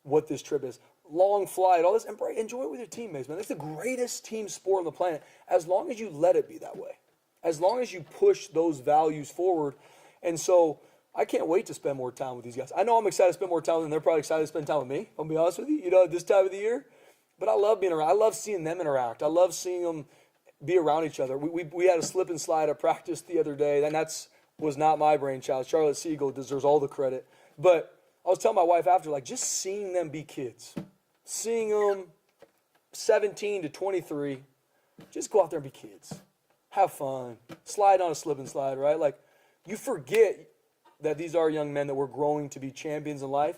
what this trip is. Long flight, all this, enjoy it with your teammates, man. It's the greatest team sport on the planet as long as you let it be that way. As long as you push those values forward. And so I can't wait to spend more time with these guys. I know I'm excited to spend more time with them. They're probably excited to spend time with me, I'll be honest with you, at this time of the year. But I love being around. I love seeing them interact. I love seeing them be around each other. We had a slip and slide at practice the other day, and was not my brainchild. Charlotte Siegel deserves all the credit. But I was telling my wife after, like, just seeing them be kids, seeing them 17 to 23, just go out there and be kids. Have fun. Slide on a slip and slide, right? Like, you forget that these are young men that we're growing to be champions in life,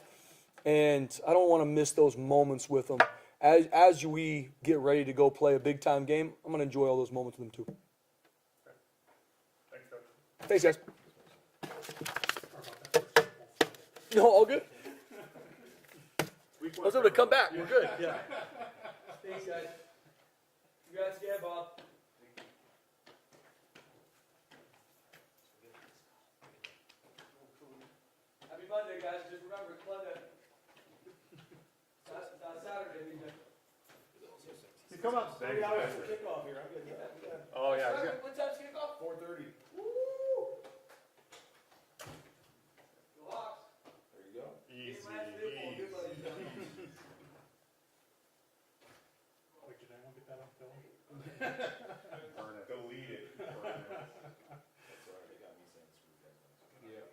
and I don't want to miss those moments with them. As we get ready to go play a big-time game, I'm going to enjoy all those moments with them too. Thanks, Coach. Thanks, guys. Sorry about that. No, all good. Week I was able to come back. We're good. Yeah. Thanks, guys. Congrats again, Bob. Happy Monday, guys. Just remember, it's Monday. Saturday. You come up 3 hours for kickoff here, I'm good. Oh, yeah. What time's kickoff? 4:30. Woo! Go Hawks. There you go. Easy, Good buddy. Wait, did anyone get that on film? Delete it. That's all right, they got me saying screw you guys. Yeah.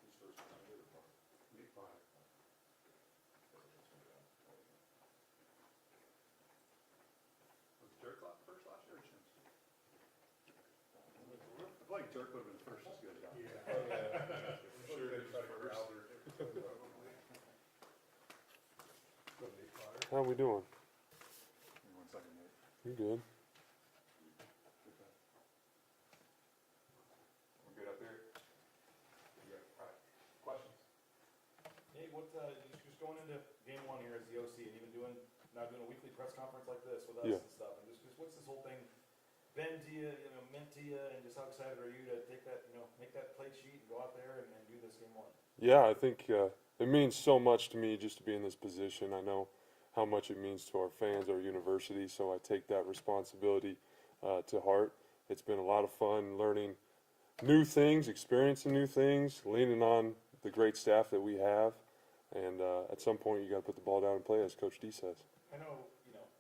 Who's first one under the bar? Me, fine. Was Dirk first last year or Chance? I feel like Dirk would have been first as good, John. Yeah. Oh, yeah. I'm sure they try to corral their. How we doing? Give me 1 second, Nate. You good? We're good up here? Yeah. All right. Questions? Hey, just going into game one here as the OC and even now doing a weekly press conference like this with us Yeah. and stuff, and just what's this whole thing been to you, meant to you, and just how excited are you to take that, make that play sheet and go out there and do this game one? Yeah, I think it means so much to me just to be in this position. I know how much it means to our fans, our university, so I take that responsibility to heart. It's been a lot of fun learning new things, experiencing new things, leaning on the great staff that we have, and at some point you got to put the ball down and play, as Coach D says. I know,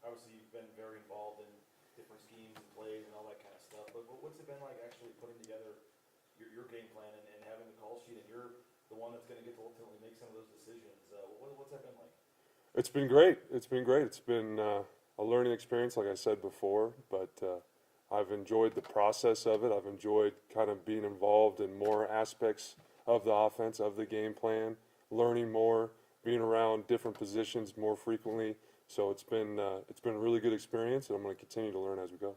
obviously you've been very involved in different schemes and plays and all that kind of stuff, but what's it been like actually putting together your game plan and having the call sheet, and you're the one that's going to get to ultimately make some of those decisions? What's that been like? It's been great. It's been great. It's been a learning experience, like I said before, but I've enjoyed the process of it. I've enjoyed kind of being involved in more aspects of the offense, of the game plan, learning more, being around different positions more frequently. So it's been a really good experience, and I'm going to continue to learn as we go.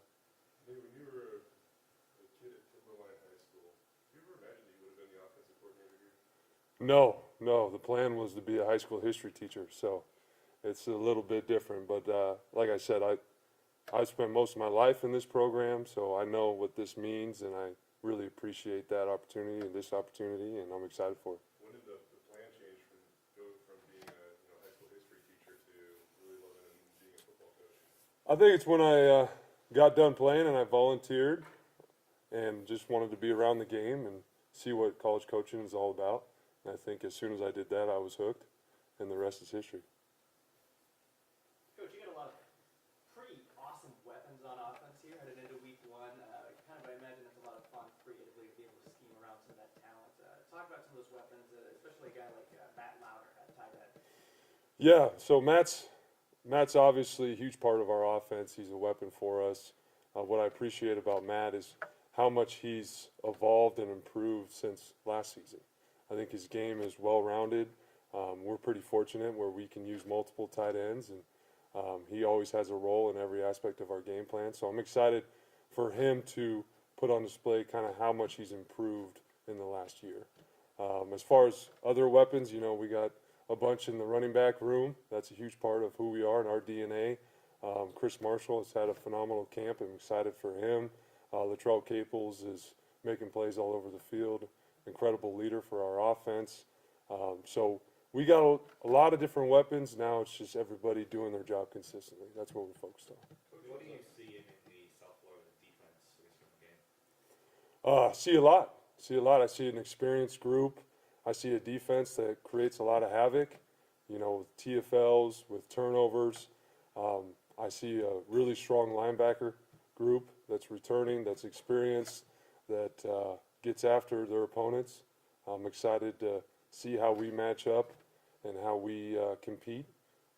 When you were a kid at Timberline High School, did you ever imagine that you would have been the offensive coordinator here? No. The plan was to be a high school history teacher, so it's a little bit different. But like I said, I've spent most of my life in this program, so I know what this means, and I really appreciate that opportunity and this opportunity, and I'm excited for it. When did the plan change from being a high school history teacher to really loving and being a football coach? I think it's when I got done playing and I volunteered and just wanted to be around the game and see what college coaching is all about. And I think as soon as I did that, I was hooked, and the rest is history. Coach, you got a lot of pretty awesome weapons on offense here headed into week one. I imagine it's a lot of fun creatively to be able to scheme around some of that talent. Talk about some of those weapons, especially a guy like Matt Lauder at tight end. Yeah, so Matt's obviously a huge part of our offense. He's a weapon for us. What I appreciate about Matt is how much he's evolved and improved since last season. I think his game is well-rounded. We're pretty fortunate where we can use multiple tight ends, and he always has a role in every aspect of our game plan. So I'm excited for him to put on display kind of how much he's improved in the last year. As far as other weapons, we got a bunch in the running back room. That's a huge part of who we are and our DNA. Chris Marshall has had a phenomenal camp. I'm excited for him. Latrell Caples is making plays all over the field. Incredible leader for our offense. So we got a lot of different weapons. Now it's just everybody doing their job consistently. That's what we're focused on. What do you see in the South Florida defense for this coming game? See a lot. I see an experienced group. I see a defense that creates a lot of havoc, with TFLs, with turnovers. I see a really strong linebacker group that's returning, that's experienced, that gets after their opponents. I'm excited to see how we match up and how we compete.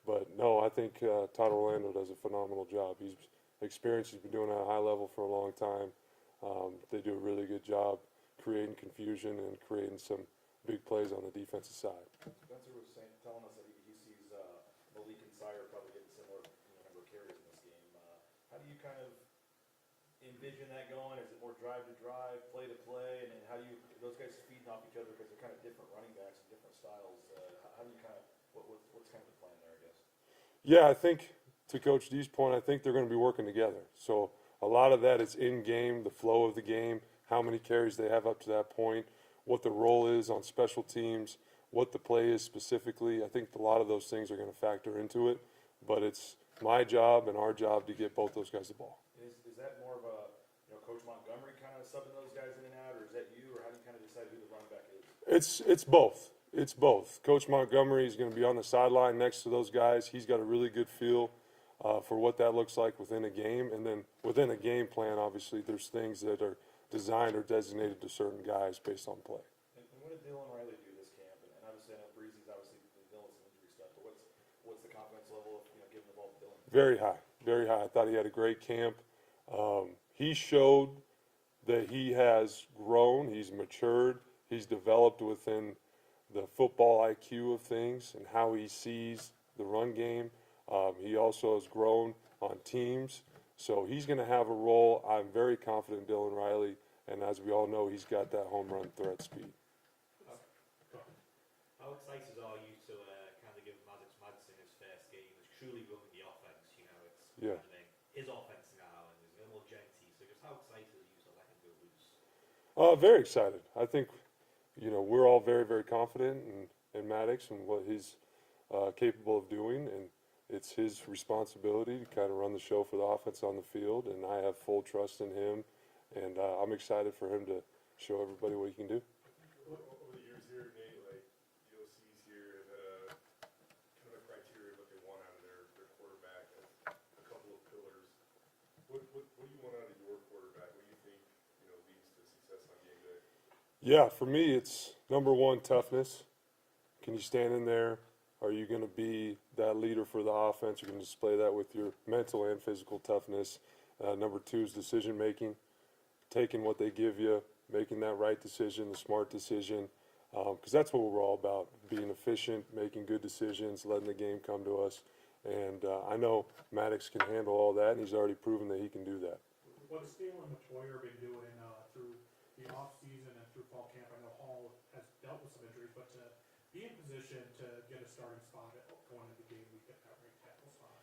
But no, I think Todd Orlando does a phenomenal job. He's experienced. He's been doing it at a high level for a long time. They do a really good job creating confusion and creating some big plays on the defensive side. Spencer was telling us that he sees Malik and Sire probably getting similar number of carries in this game. How do you kind of envision that going? Is it more drive to drive, play to play, and how do you those guys feeding off each other because they're kind of different running backs and different styles? How do you kind of what's kind of the plan there? I guess. Yeah, I think to Coach D's point, I think they're going to be working together. So a lot of that is in game, the flow of the game, how many carries they have up to that point, what the role is on special teams, what the play is specifically. I think a lot of those things are going to factor into it, but it's my job and our job to get both those guys the ball. Is that more of a Coach Montgomery kind of subbing those guys in and out, or is that you, or how do you kind of decide who the running back is? It's both. It's both. Coach Montgomery is going to be on the sideline next to those guys. He's got a really good feel for what that looks like within a game, and then within a game plan, obviously, there's things that are designed or designated to certain guys based on play. And what did Dylan Riley do this camp? And obviously, I know Breezy's obviously dealing with some injury stuff, but what's the confidence level of giving the ball to Dylan? Very high, very high. I thought he had a great camp. He showed that he has grown, he's matured, he's developed within the football IQ of things and how he sees the run game. He also has grown on teams, so he's going to have a role. I'm very confident in Dylan Riley, and as we all know, he's got that home run threat speed. How excited are you to kind of give Madison his first game as truly running the offense? It's Yeah. kind of his offense now, and there's a little genty. So just how excited are you to let him go loose? Very excited. I think, we're all very, very confident in Maddox and what he's capable of doing, and it's his responsibility to kind of run the show for the offense on the field, and I have full trust in him, and I'm excited for him to show everybody what he can do. Over the years here, Nate, like the OCs here have had kind of a criteria of what they want out of their quarterback, a couple of pillars. What do you want out of your quarterback? What do you think leads to success on game day? Yeah, for me, it's number one, toughness. Can you stand in there Are you going to be that leader for the offense? You're going to display that with your mental and physical toughness. Number 2 is decision making, taking what they give you, making that right decision, the smart decision, because that's what we're all about, being efficient, making good decisions, letting the game come to us. And I know Maddox can handle all that, and he's already proven that he can do that. What's Steele and Matoyer been doing through the off-season and through fall camp? I know Hall has dealt with some injuries, but to be in position to get a starting spot going into the game week at that right tackle spot.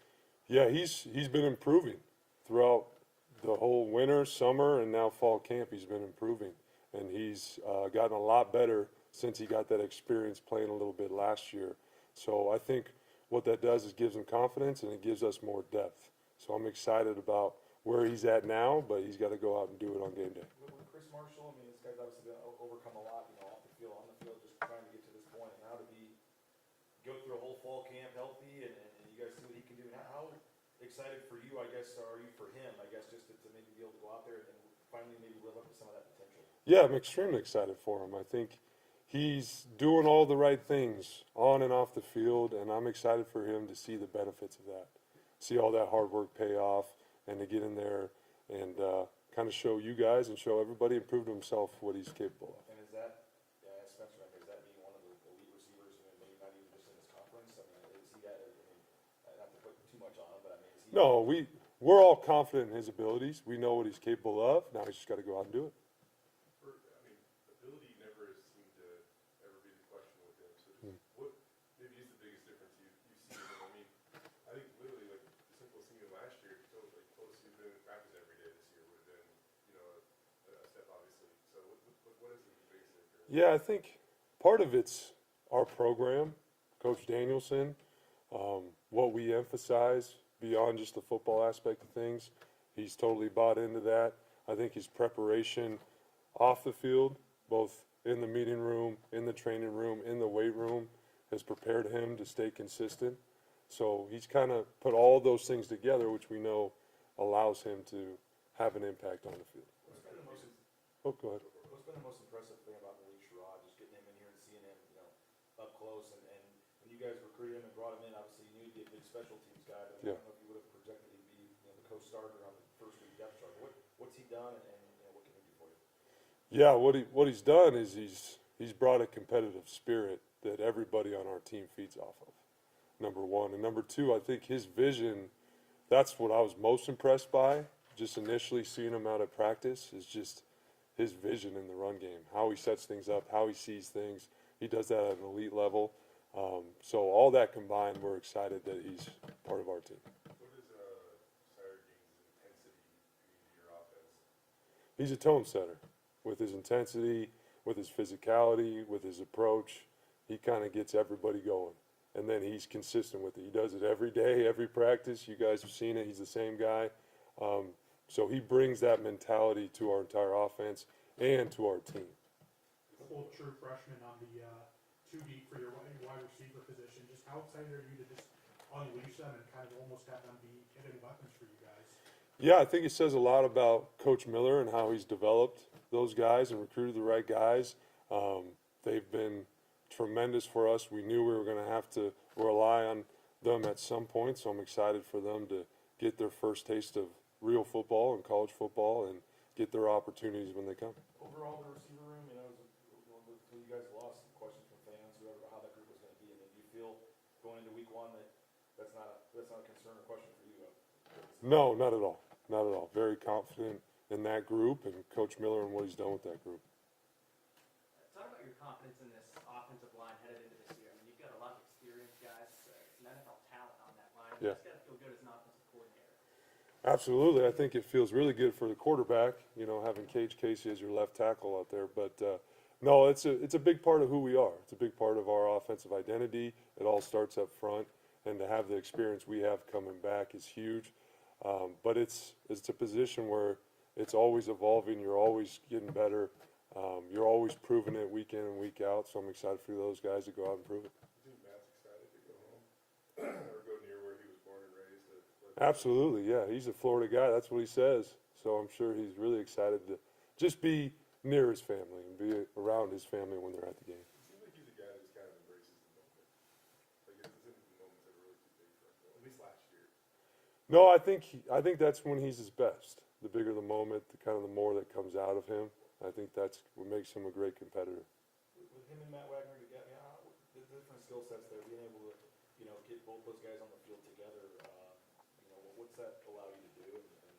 Yeah, he's been improving throughout the whole winter, summer, and now fall camp. He's been improving, and he's gotten a lot better since he got that experience playing a little bit last year. So I think what that does is gives him confidence, and it gives us more depth. So I'm excited about where he's at now, but he's got to go out and do it on game day. With Chris Marshall, I mean, this guy's obviously overcome a lot, off the field, on the field, just trying to get to this point, and now to go through a whole fall camp healthy, and you guys see what he can do. And how excited for you, I guess, are you for him, I guess, just to maybe be able to go out there and finally maybe live up to some of that potential? Yeah, I'm extremely excited for him. I think he's doing all the right things on and off the field, and I'm excited for him to see the benefits of that, see all that hard work pay off, and to get in there and kind of show you guys and show everybody and prove to himself what he's capable of. And is that, Spencer, is that being one of the elite receivers, maybe not even just in this conference? I mean, is he that, not to put too much on him, but I mean, is he? No, we're all confident in his abilities. We know what he's capable of. Now he's just got to go out and do it. Ability never seemed to ever be the question with him. So just what maybe is the biggest difference you see in him? I mean, I think literally like the simplest thing last year, he told like close he'd been in practice every day this year would have been, a step obviously. So what is the biggest thing for him? Yeah, I think part of it's our program, Coach Danielson, what we emphasize beyond just the football aspect of things. He's totally bought into that. I think his preparation off the field, both in the meeting room, in the training room, in the weight room, has prepared him to stay consistent. So he's kind of put all those things together, which we know allows him to have an impact on the field. What's been the most, Go ahead. what's been the most impressive thing about Malik Sherrod, just getting him in here and seeing him, up close, and when you guys recruited him and brought him in, obviously you knew he'd be a big special teams guy, but I Yeah. don't know if you would have projected he'd be, the co-starter on the first week depth chart. What's he done, and what can he do for you? Yeah, what he's done is he's brought a competitive spirit that everybody on our team feeds off of. Number one, and number two, I think his vision. That's what I was most impressed by. Just initially seeing him out at practice is just his vision in the run game, how he sets things up, how he sees things. He does that at an elite level. So all that combined, we're excited that he's part of our team. What is Syracuse' intensity bring to your offense? He's a tone setter with his intensity, with his physicality, with his approach. He kind of gets everybody going. And then he's consistent with it. He does it every day, every practice. You guys have seen it. He's the same guy. So he brings that mentality to our entire offense and to our team. Full true freshman on the two deep for your wide receiver position. Just how excited are you to just unleash them and kind of almost have them be hidden weapons for you guys? Yeah, I think it says a lot about Coach Miller and how he's developed those guys and recruited the right guys. They've been tremendous for us. We knew we were going to have to rely on them at some point, so I'm excited for them to get their first taste of real football and college football and get their opportunities when they come. Overall, the receiver room, until you guys lost, some questions from fans, whoever, how that group was going to be. I mean, do you feel going into week one that's not a concern or question for you? No, not at all. Not at all. Very confident in that group and Coach Miller and what he's done with that group. Talk about your confidence in this offensive line headed into this year. I mean, you've got a lot of experienced guys, some NFL talent on that line. Yeah. It's got to feel good as an offensive coordinator. Absolutely. I think it feels really good for the quarterback, having Cage Casey as your left tackle out there. But no, it's a big part of who we are. It's a big part of our offensive identity. It all starts up front, and to have the experience we have coming back is huge. But it's a position where it's always evolving. You're always getting better. You're always proving it week in and week out. So I'm excited for those guys to go out and prove it. Do you think Matt's excited to go home or go near where he was born and raised? Absolutely, yeah. He's a Florida guy. That's what he says. So I'm sure he's really excited to just be near his family and be around his family when they're at the game. It seems like he's a guy that kind of embraces the moment. Like No, I think that's when he's his best. The bigger the moment, the more that comes out of him. I think that's what makes him a great competitor. With him and Matt Wagner together, the different skill sets there, being able to, get both those guys on the field together, what's that allow you to do? And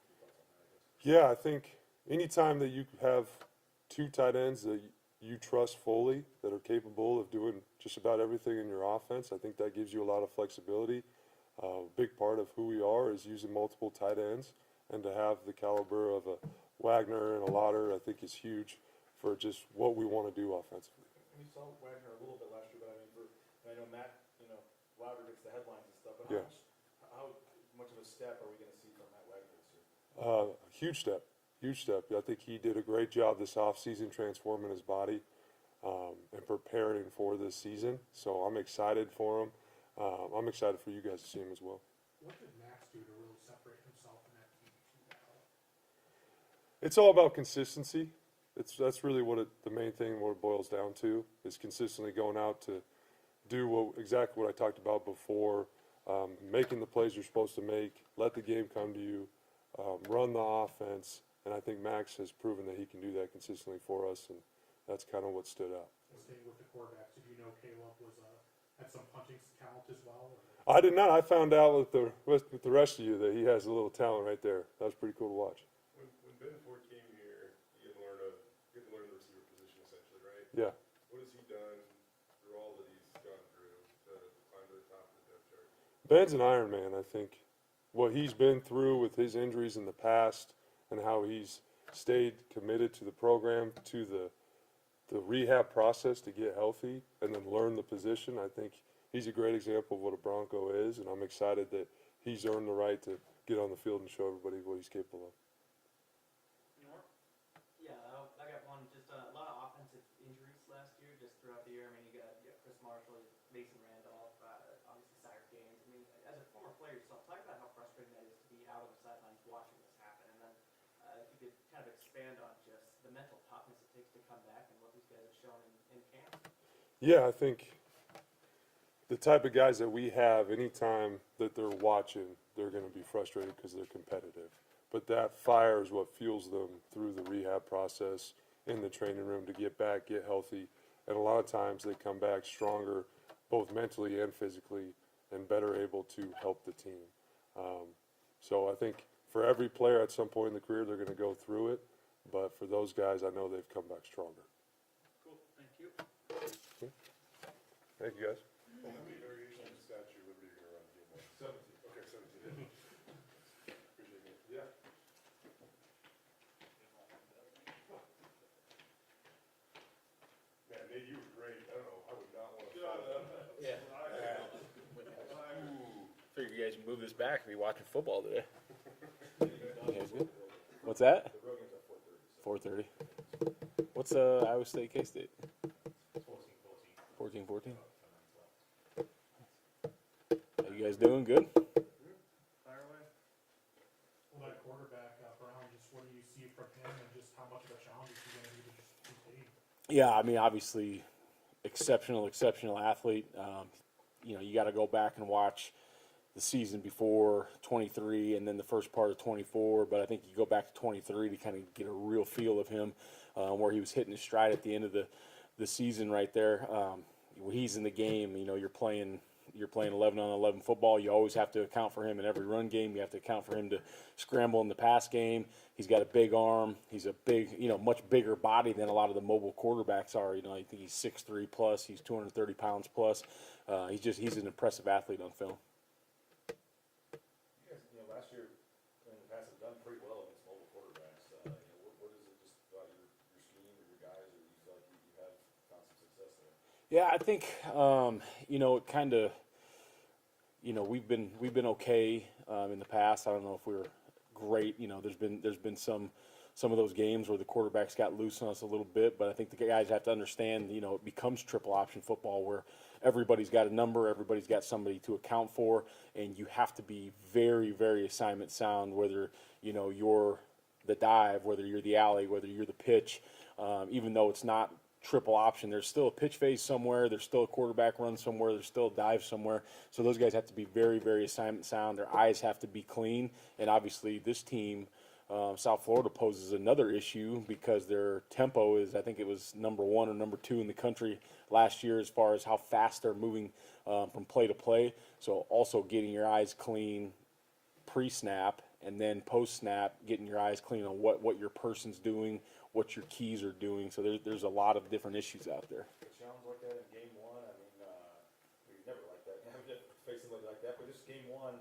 your thoughts on that, I guess. Yeah, I think anytime that you have two tight ends that you trust fully, that are capable of doing just about everything in your offense, I think that gives you a lot of flexibility. A big part of who we are is using multiple tight ends, and to have the caliber of a Wagner and a Lauder, I think is huge for just what we want to do offensively. We saw Wagner a little bit last year, but I know Matt, Lauder gets the headlines and stuff, but Yeah. how much of a step are we going to see from Matt Wagner this year? Huge step. I think he did a great job this offseason transforming his body and preparing for this season. So I'm excited for him. I'm excited for you guys to see him as well. What did Max do to really separate himself in that QB2 battle? It's all about consistency. That's really the main thing what it boils down to is consistently going out to do exactly what I talked about before, making the plays you're supposed to make, let the game come to you, run the offense, and I think Max has proven that he can do that consistently for us, and that's kind of what stood out. Staying with the quarterbacks, did you know Caleb had some punching talent as well? Or? I did not. I found out with the rest of you that he has a little talent right there. That was pretty cool to watch. When Ben Ford came here, you had to learn the receiver position essentially, right? Yeah. What has he done through all that he's gone through to climb to the top of the depth chart? Ben's an Iron Man, I think. What he's been through with his injuries in the past and how he's stayed committed to the program, to the rehab process to get healthy and then learn the position, I think he's a great example of what a Bronco is, and I'm excited that he's earned the right to get on the field and show everybody what he's capable of. Yeah, I got one. Just a lot of offensive injuries last year, just throughout the year. I mean, you got Chris Marshall, Mason Randolph, obviously Cyrus Gaines. I mean, as a former player yourself, talk about how frustrating that is to be out on the sidelines watching this happen. And then if you could kind of expand on just the mental toughness it takes to come back and what these guys have shown in camp. Yeah, I think the type of guys that we have, anytime that they're watching, they're going to be frustrated because they're competitive. But that fire is what fuels them through the rehab process in the training room to get back, get healthy. And a lot of times they come back stronger, both mentally and physically, and better able to help the team. So I think for every player at some point in the career, they're going to go through it. But for those guys, I know they've come back stronger. Cool. Thank you. Thank you, guys. How many variations of Statue of Liberty are going to run game one? 17. Okay, 17. Appreciate it. Yeah. Man, Nate, you were great. I don't know. I would not want to follow that. Yeah. Figure you guys can move this back and be watching football today. You guys good? What's that? The road game's at 4:30. 4:30. What's Iowa State K-State? 14-14. 14-14. How you guys doing? Good? Fire away. Well, that quarterback, Brown, just what do you see from him and just how much of a challenge is he going to be to just complete? Yeah, I mean, obviously, exceptional athlete. You got to go back and watch the season before 23 and then the first part of 24. But I think you go back to 23 to kind of get a real feel of him, where he was hitting his stride at the end of the season right there. When he's in the game, you're playing 11-on-11 football. You always have to account for him in every run game. You have to account for him to scramble in the pass game. He's got a big arm. He's a big, much bigger body than a lot of the mobile quarterbacks are. I think he's 6'3" plus. He's 230 pounds plus. He's an impressive athlete on film. You guys, last year in the past have done pretty well against mobile quarterbacks. What is it just about your scheme or your guys, or you feel like you have found some success there? Yeah, I think it kind of, we've been okay in the past. I don't know if we were great. There's been some of those games where the quarterbacks got loose on us a little bit, but I think the guys have to understand, it becomes triple option football where everybody's got a number, everybody's got somebody to account for, and you have to be very, very assignment sound, whether, you're the dive, whether you're the alley, whether you're the pitch, even though it's not triple option. There's still a pitch phase somewhere. There's still a quarterback run somewhere. There's still a dive somewhere. So those guys have to be very, very assignment sound. Their eyes have to be clean. And obviously this team, South Florida, poses another issue because their tempo is, I think it was number 1 or number 2 in the country last year as far as how fast they're moving from play to play. So also getting your eyes clean pre-snap and then post-snap, getting your eyes clean on what your person's doing, what your keys are doing. So there's a lot of different issues out there. A challenge like that in game one, I mean, we never like that, never face somebody like that, but just game one,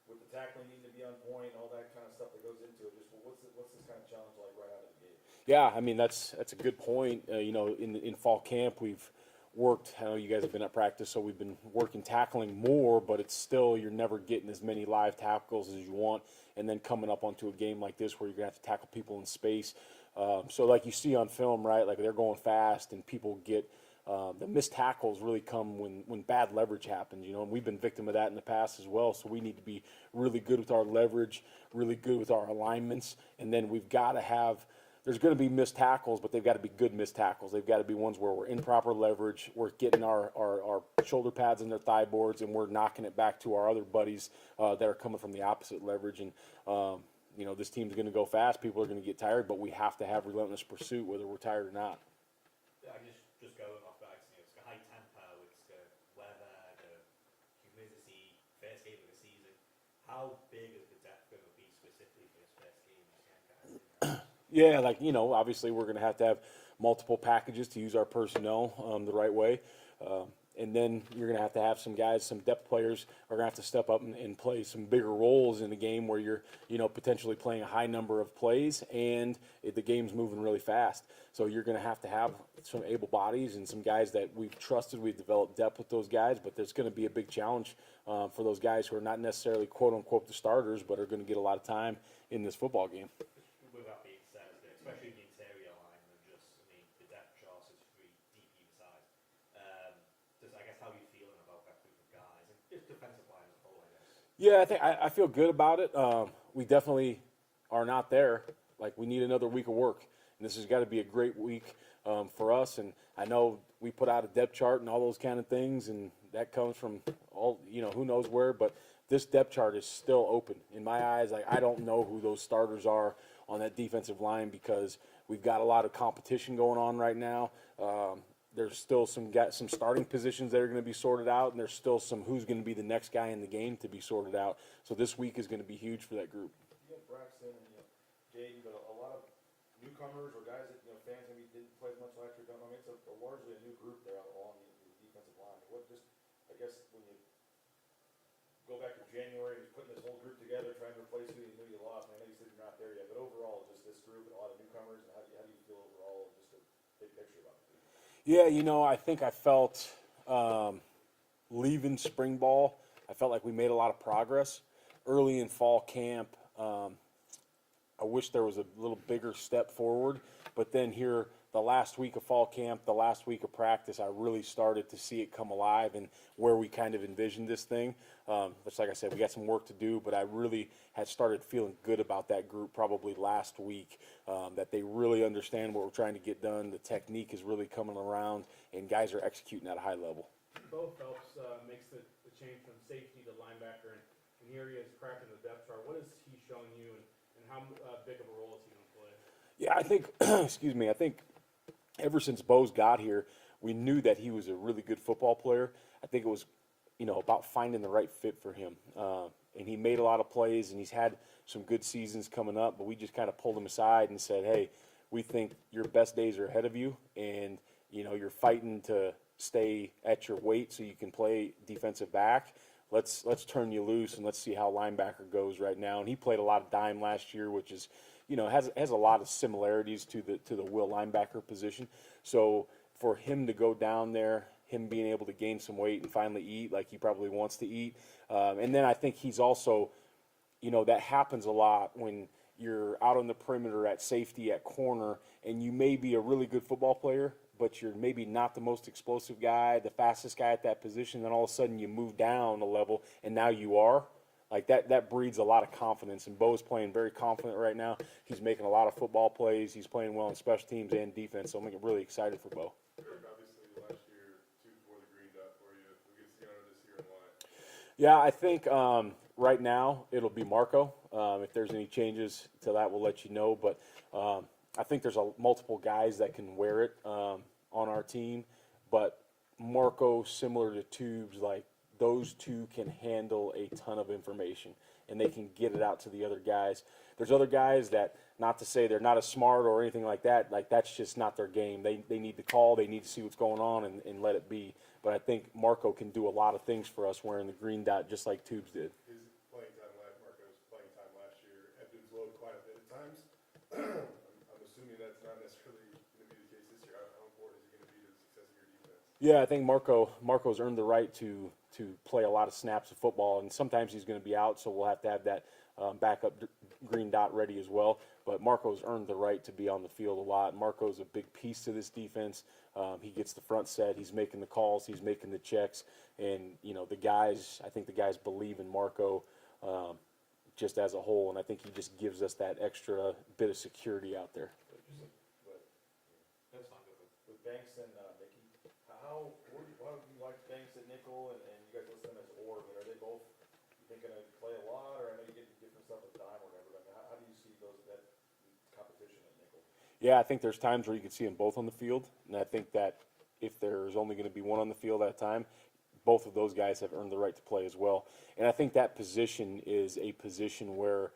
with the tackling needing to be on point, all that kind of stuff that goes into it, just what's this kind of challenge like right out of the gate? Yeah, I mean, that's a good point. You know, in fall camp, we've worked, I know you guys have been at practice, so we've been working tackling more, but it's still, you're never getting as many live tackles as you want. And then coming up onto a game like this where you're going to have to tackle people in space. So like you see on film, right, like they're going fast and people get the missed tackles really come when bad leverage happens, you know, and we've been victim of that in the past as well. So we need to be really good with our leverage, really good with our alignments, and then we've got to have, there's going to be missed tackles, but they've got to be good missed tackles. They've got to be ones where we're in proper leverage, we're getting our shoulder pads and their thigh boards, and we're knocking it back to our other buddies that are coming from the opposite leverage. And you know, this team's going to go fast. People are going to get tired, but we have to have relentless pursuit, whether we're tired or not. I just going off that, it's the high tempo, it's the weather, the humidity, first game of the season. How big is the depth going to be specifically for this first game? Yeah, like, you know, obviously we're going to have multiple packages to use our personnel the right way. And then you're going to have some guys, some depth players are going to have to step up and play some bigger roles in the game where you're, you know, potentially playing a high number of plays and the game's moving really fast. So you're going to have some able bodies and some guys that we've trusted. We've developed depth with those guys, but there's going to be a big challenge for those guys who are not necessarily quote unquote the starters, but are going to get a lot of time in this football game. With that being said, especially in the interior line, and just, I mean, the depth chart is pretty deep either side. Just, I guess, how are you feeling about that group of guys, and just defensive line as a whole, I guess? Yeah, I feel good about it. We definitely are not there. Like, we need another week of work, and this has got to be a great week for us. And I know we put out a depth chart and all those kind of things, and that comes from all, you know, who knows where, but this depth chart is still open. In my eyes, like, I don't know who those starters are on that defensive line because we've got a lot of competition going on right now. There's still some starting positions that are going to be sorted out, and there's still some who's going to be the next guy in the game to be sorted out. So this week is going to be huge for that group. You have Braxton and Jaden, but a lot of newcomers or guys that fans maybe didn't play as much last year. I mean, it's largely a new group there along the defensive line. What just, I guess, when you go back to January, just putting this whole group together, trying to replace who you knew you lost. I know you said you're not there yet, but overall, just this group and a lot of newcomers, and how do you feel overall, just a big picture about the team? Yeah, you know, I think I felt leaving spring ball, I felt like we made a lot of progress. Early in fall camp, I wish there was a little bigger step forward, but then here the last week of fall camp, the last week of practice, I really started to see it come alive and where we kind of envisioned this thing. Just like I said, we got some work to do, but I really had started feeling good about that group probably last week, that they really understand what we're trying to get done. The technique is really coming around, and guys are executing at a high level. Bo Phelps makes the change from safety to linebacker, and here he is cracking the depth chart. What is he showing you, and how big of a role is he going to play? Yeah, I think, excuse me, I think ever since Bo's got here, we knew that he was a really good football player. I think it was, you know, about finding the right fit for him. And he made a lot of plays, and he's had some good seasons coming up, but we just kind of pulled him aside and said, hey, we think your best days are ahead of you, and, you know, you're fighting to stay at your weight so you can play defensive back. Let's turn you loose, and let's see how linebacker goes right now. And he played a lot of dime last year, which is, you know, has a lot of similarities to the will linebacker position. So for him to go down there, him being able to gain some weight and finally eat like he probably wants to eat. And then I think he's also, you know, that happens a lot when you're out on the perimeter at safety, at corner, and you may be a really good football player, but you're maybe not the most explosive guy, the fastest guy at that position. Then all of a sudden you move down a level, and now you are. Like that breeds a lot of confidence, and Bo's playing very confident right now. He's making a lot of football plays. He's playing well in special teams and defense, so I'm really excited for Bo. Eric, obviously last year, Tubes wore the green dot for you. We get to see honor this year and why. Yeah, I think right now it'll be Marco. If there's any changes to that, we'll let you know. But I think there's multiple guys that can wear it on our team. But Marco, similar to Tubes, like those two can handle a ton of information and they can get it out to the other guys. There's other guys that, not to say they're not as smart or anything like that's just not their game. They need to call, they need to see what's going on and let it be. But I think Marco can do a lot of things for us wearing the green dot just like Tubes did. His playing time Marco's playing time last year ebbed and flowed quite a bit at times. I'm assuming that's not necessarily going to be the case this year. How important is he going to be to the success of your defense? Yeah, I think Marco's earned the right to play a lot of snaps of football, and sometimes he's going to be out, so we'll have to have that backup green dot ready as well. But Marco's earned the right to be on the field a lot. Marco's a big piece to this defense. He gets the front set. He's making the calls. He's making the checks. And, I think the guys believe in Marco just as a whole, and I think he just gives us that extra bit of security out there. That's fine. With Banks and Mickey, why do you like Banks and nickel, and you guys list them as or, but are they both, you think, going to play a lot, or I know you get different stuff with dime or whatever, but how do you see that competition at nickel? Yeah, I think there's times where you can see them both on the field, and I think that if there's only going to be one on the field at a time, both of those guys have earned the right to play as well. And I think that position is a position where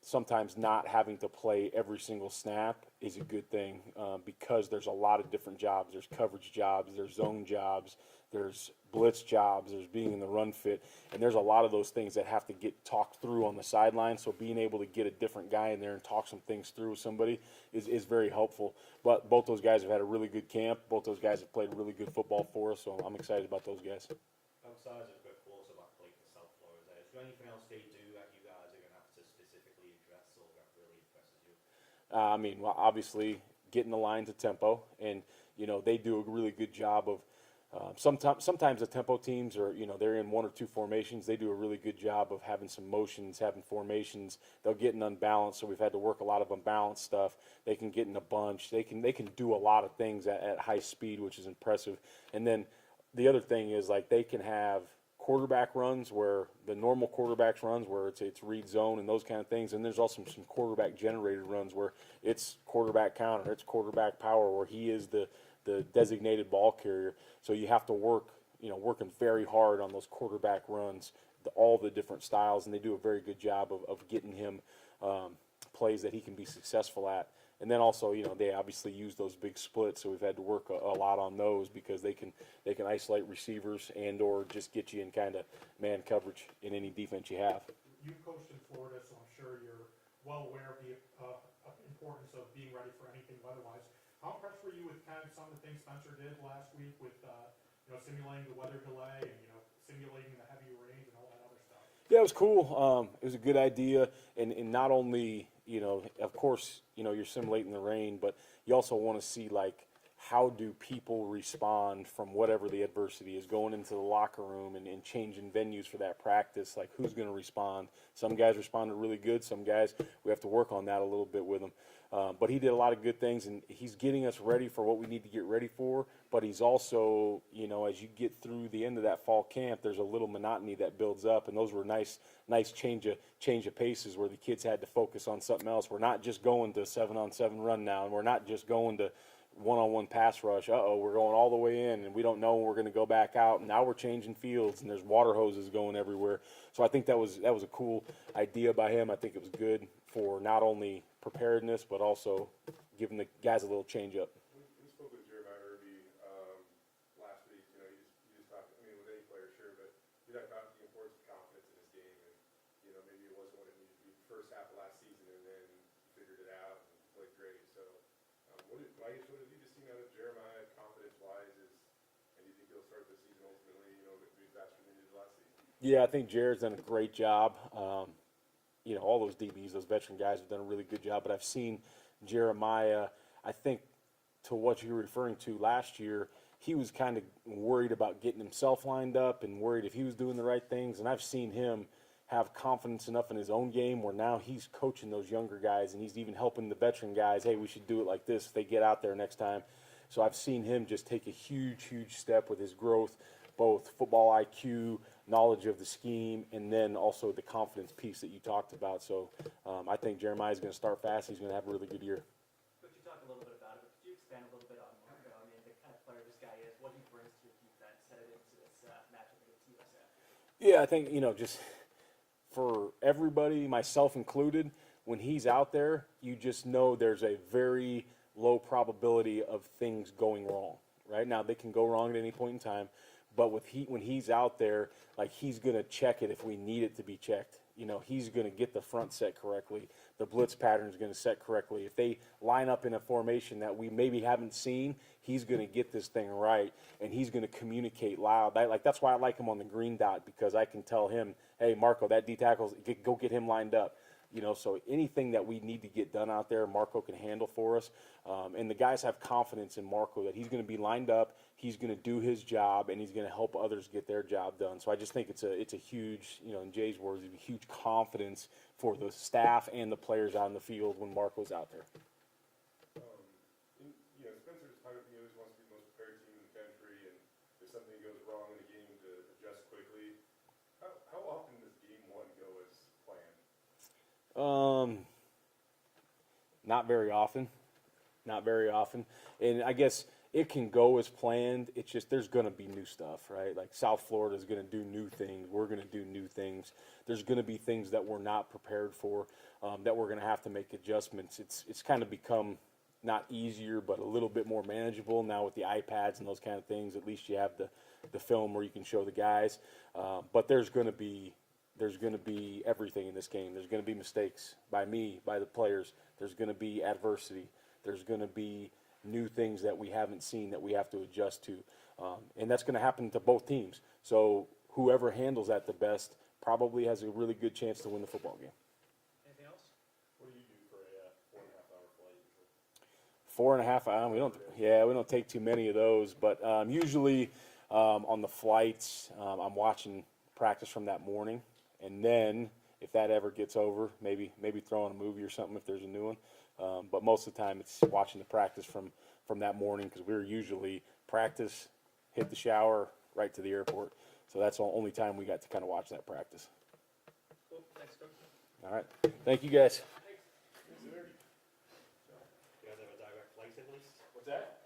sometimes not having to play every single snap is a good thing because there's a lot of different jobs. There's coverage jobs, there's zone jobs, there's blitz jobs, there's being in the run fit, and there's a lot of those things that have to get talked through on the sideline. So being able to get a different guy in there and talk some things through with somebody is very helpful. But both those guys have had a really good camp. Both those guys have played really good football for us, so I'm excited about those guys. Outside of quick calls about Blake and South Florida, is there anything else they do that you guys are going to have to specifically address or that really impresses you? Well, obviously getting the line to tempo, and they do a really good job of. Sometimes the tempo teams are, they're in one or two formations. They do a really good job of having some motions, having formations. They'll get in unbalanced, so we've had to work a lot of unbalanced stuff. They can get in a bunch. They can do a lot of things at high speed, which is impressive. And then the other thing is, like, they can have quarterback runs where the normal quarterbacks runs where it's read zone and those kind of things, and there's also some quarterback generated runs where it's quarterback counter, it's quarterback power, where he is the designated ball carrier. So you have to working very hard on those quarterback runs, all the different styles, and they do a very good job of getting him plays that he can be successful at. And then also, they obviously use those big splits, so we've had to work a lot on those because they can isolate receivers and or just get you in kind of man coverage in any defense you have. You coached in Florida, so I'm sure you're well aware of the importance of being ready for anything weather-wise. How impressed were you with kind of some of the things Spencer did last week with simulating the weather delay and simulating the heavy rains and all that other stuff? Yeah, it was cool. It was a good idea, and not only of course you're simulating the rain, but you also want to see like how do people respond from whatever the adversity is, going into the locker room and changing venues for that practice. Like who's going to respond? Some guys responded really good. Some guys we have to work on that a little bit with them. But he did a lot of good things, and he's getting us ready for what we need to get ready for. But he's also, as you get through the end of that fall camp, there's a little monotony that builds up, and those were nice change of paces where the kids had to focus on something else. We're not just going to 7-on-7 run now, and we're not just going to one-on-one pass rush. We're going all the way in, and we don't know when we're going to go back out. And now we're changing fields, and there's water hoses going everywhere. So I think that was a cool idea by him. I think it was good for not only preparedness, but also giving the guys a little change up. We spoke with Jeremiah Irby last week. You just talked, with any player, sure, but you talked about the importance of confidence in his game, and maybe it wasn't what it needed to be the first half of last season, and then you figured it out and played great. So, what have you just seen out of Jeremiah confidence-wise? And do you think he'll start the season ultimately, maybe faster than he did last season? Yeah, I think Jared's done a great job. All those DBs, those veteran guys have done a really good job. But I've seen Jeremiah, I think, to what you were referring to last year, he was kind of worried about getting himself lined up and worried if he was doing the right things. And I've seen him have confidence enough in his own game where now he's coaching those younger guys, and he's even helping the veteran guys, hey, we should do it like this if they get out there next time. So I've seen him just take a huge step with his growth, both football IQ, knowledge of the scheme, and then also the confidence piece that you talked about. So I think Jeremiah's going to start fast. He's going to have a really good year. Could you talk a little bit about it? Could you expand a little bit on Marco? I mean, the kind of player this guy is, what he brings to your defense, headed into this matchup against USF. Yeah, I think, just for everybody, myself included, when he's out there, you just know there's a very low probability of things going wrong. Right now, they can go wrong at any point in time, but when he's out there, like, he's going to check it if we need it to be checked. He's going to get the front set correctly. The blitz pattern is going to set correctly. If they line up in a formation that we maybe haven't seen, he's going to get this thing right, and he's going to communicate loud. That's why I like him on the green dot, because I can tell him, hey, Marco, that D tackle's, go get him lined up. So anything that we need to get done out there, Marco can handle for us. And the guys have confidence in Marco that he's going to be lined up, he's going to do his job, and he's going to help others get their job done. So I just think it's a huge, in Jay's words, a huge confidence for the staff and the players out in the field when Marco's out there. Spencer just talked, this wants to be the most prepared team in the country, and if something goes wrong in the game to adjust quickly. How often does game one go as planned? Not very often. Not very often. And I guess it can go as planned. It's just there's going to be new stuff, right? Like South Florida is going to do new things. We're going to do new things. There's going to be things that we're not prepared for that we're going to have to make adjustments. It's kind of become not easier, but a little bit more manageable now with the iPads and those kind of things. At least you have the film where you can show the guys. But there's going to be everything in this game. There's going to be mistakes by me, by the players. There's going to be adversity. There's going to be new things that we haven't seen that we have to adjust to. And that's going to happen to both teams. So whoever handles that the best probably has a really good chance to win the football game. Anything else? What do you do for a 4.5 hour flight usually? We don't take too many of those. But usually on the flights, I'm watching practice from that morning. And then if that ever gets over, maybe throw on a movie or something if there's a new one. But most of the time it's watching the practice from that morning, because we're usually practice, hit the shower, right to the airport. So that's the only time we got to kind of watch that practice. Cool. Thanks, Coach. All right. Thank you, guys. Do you guys have a direct flight at least? What's that?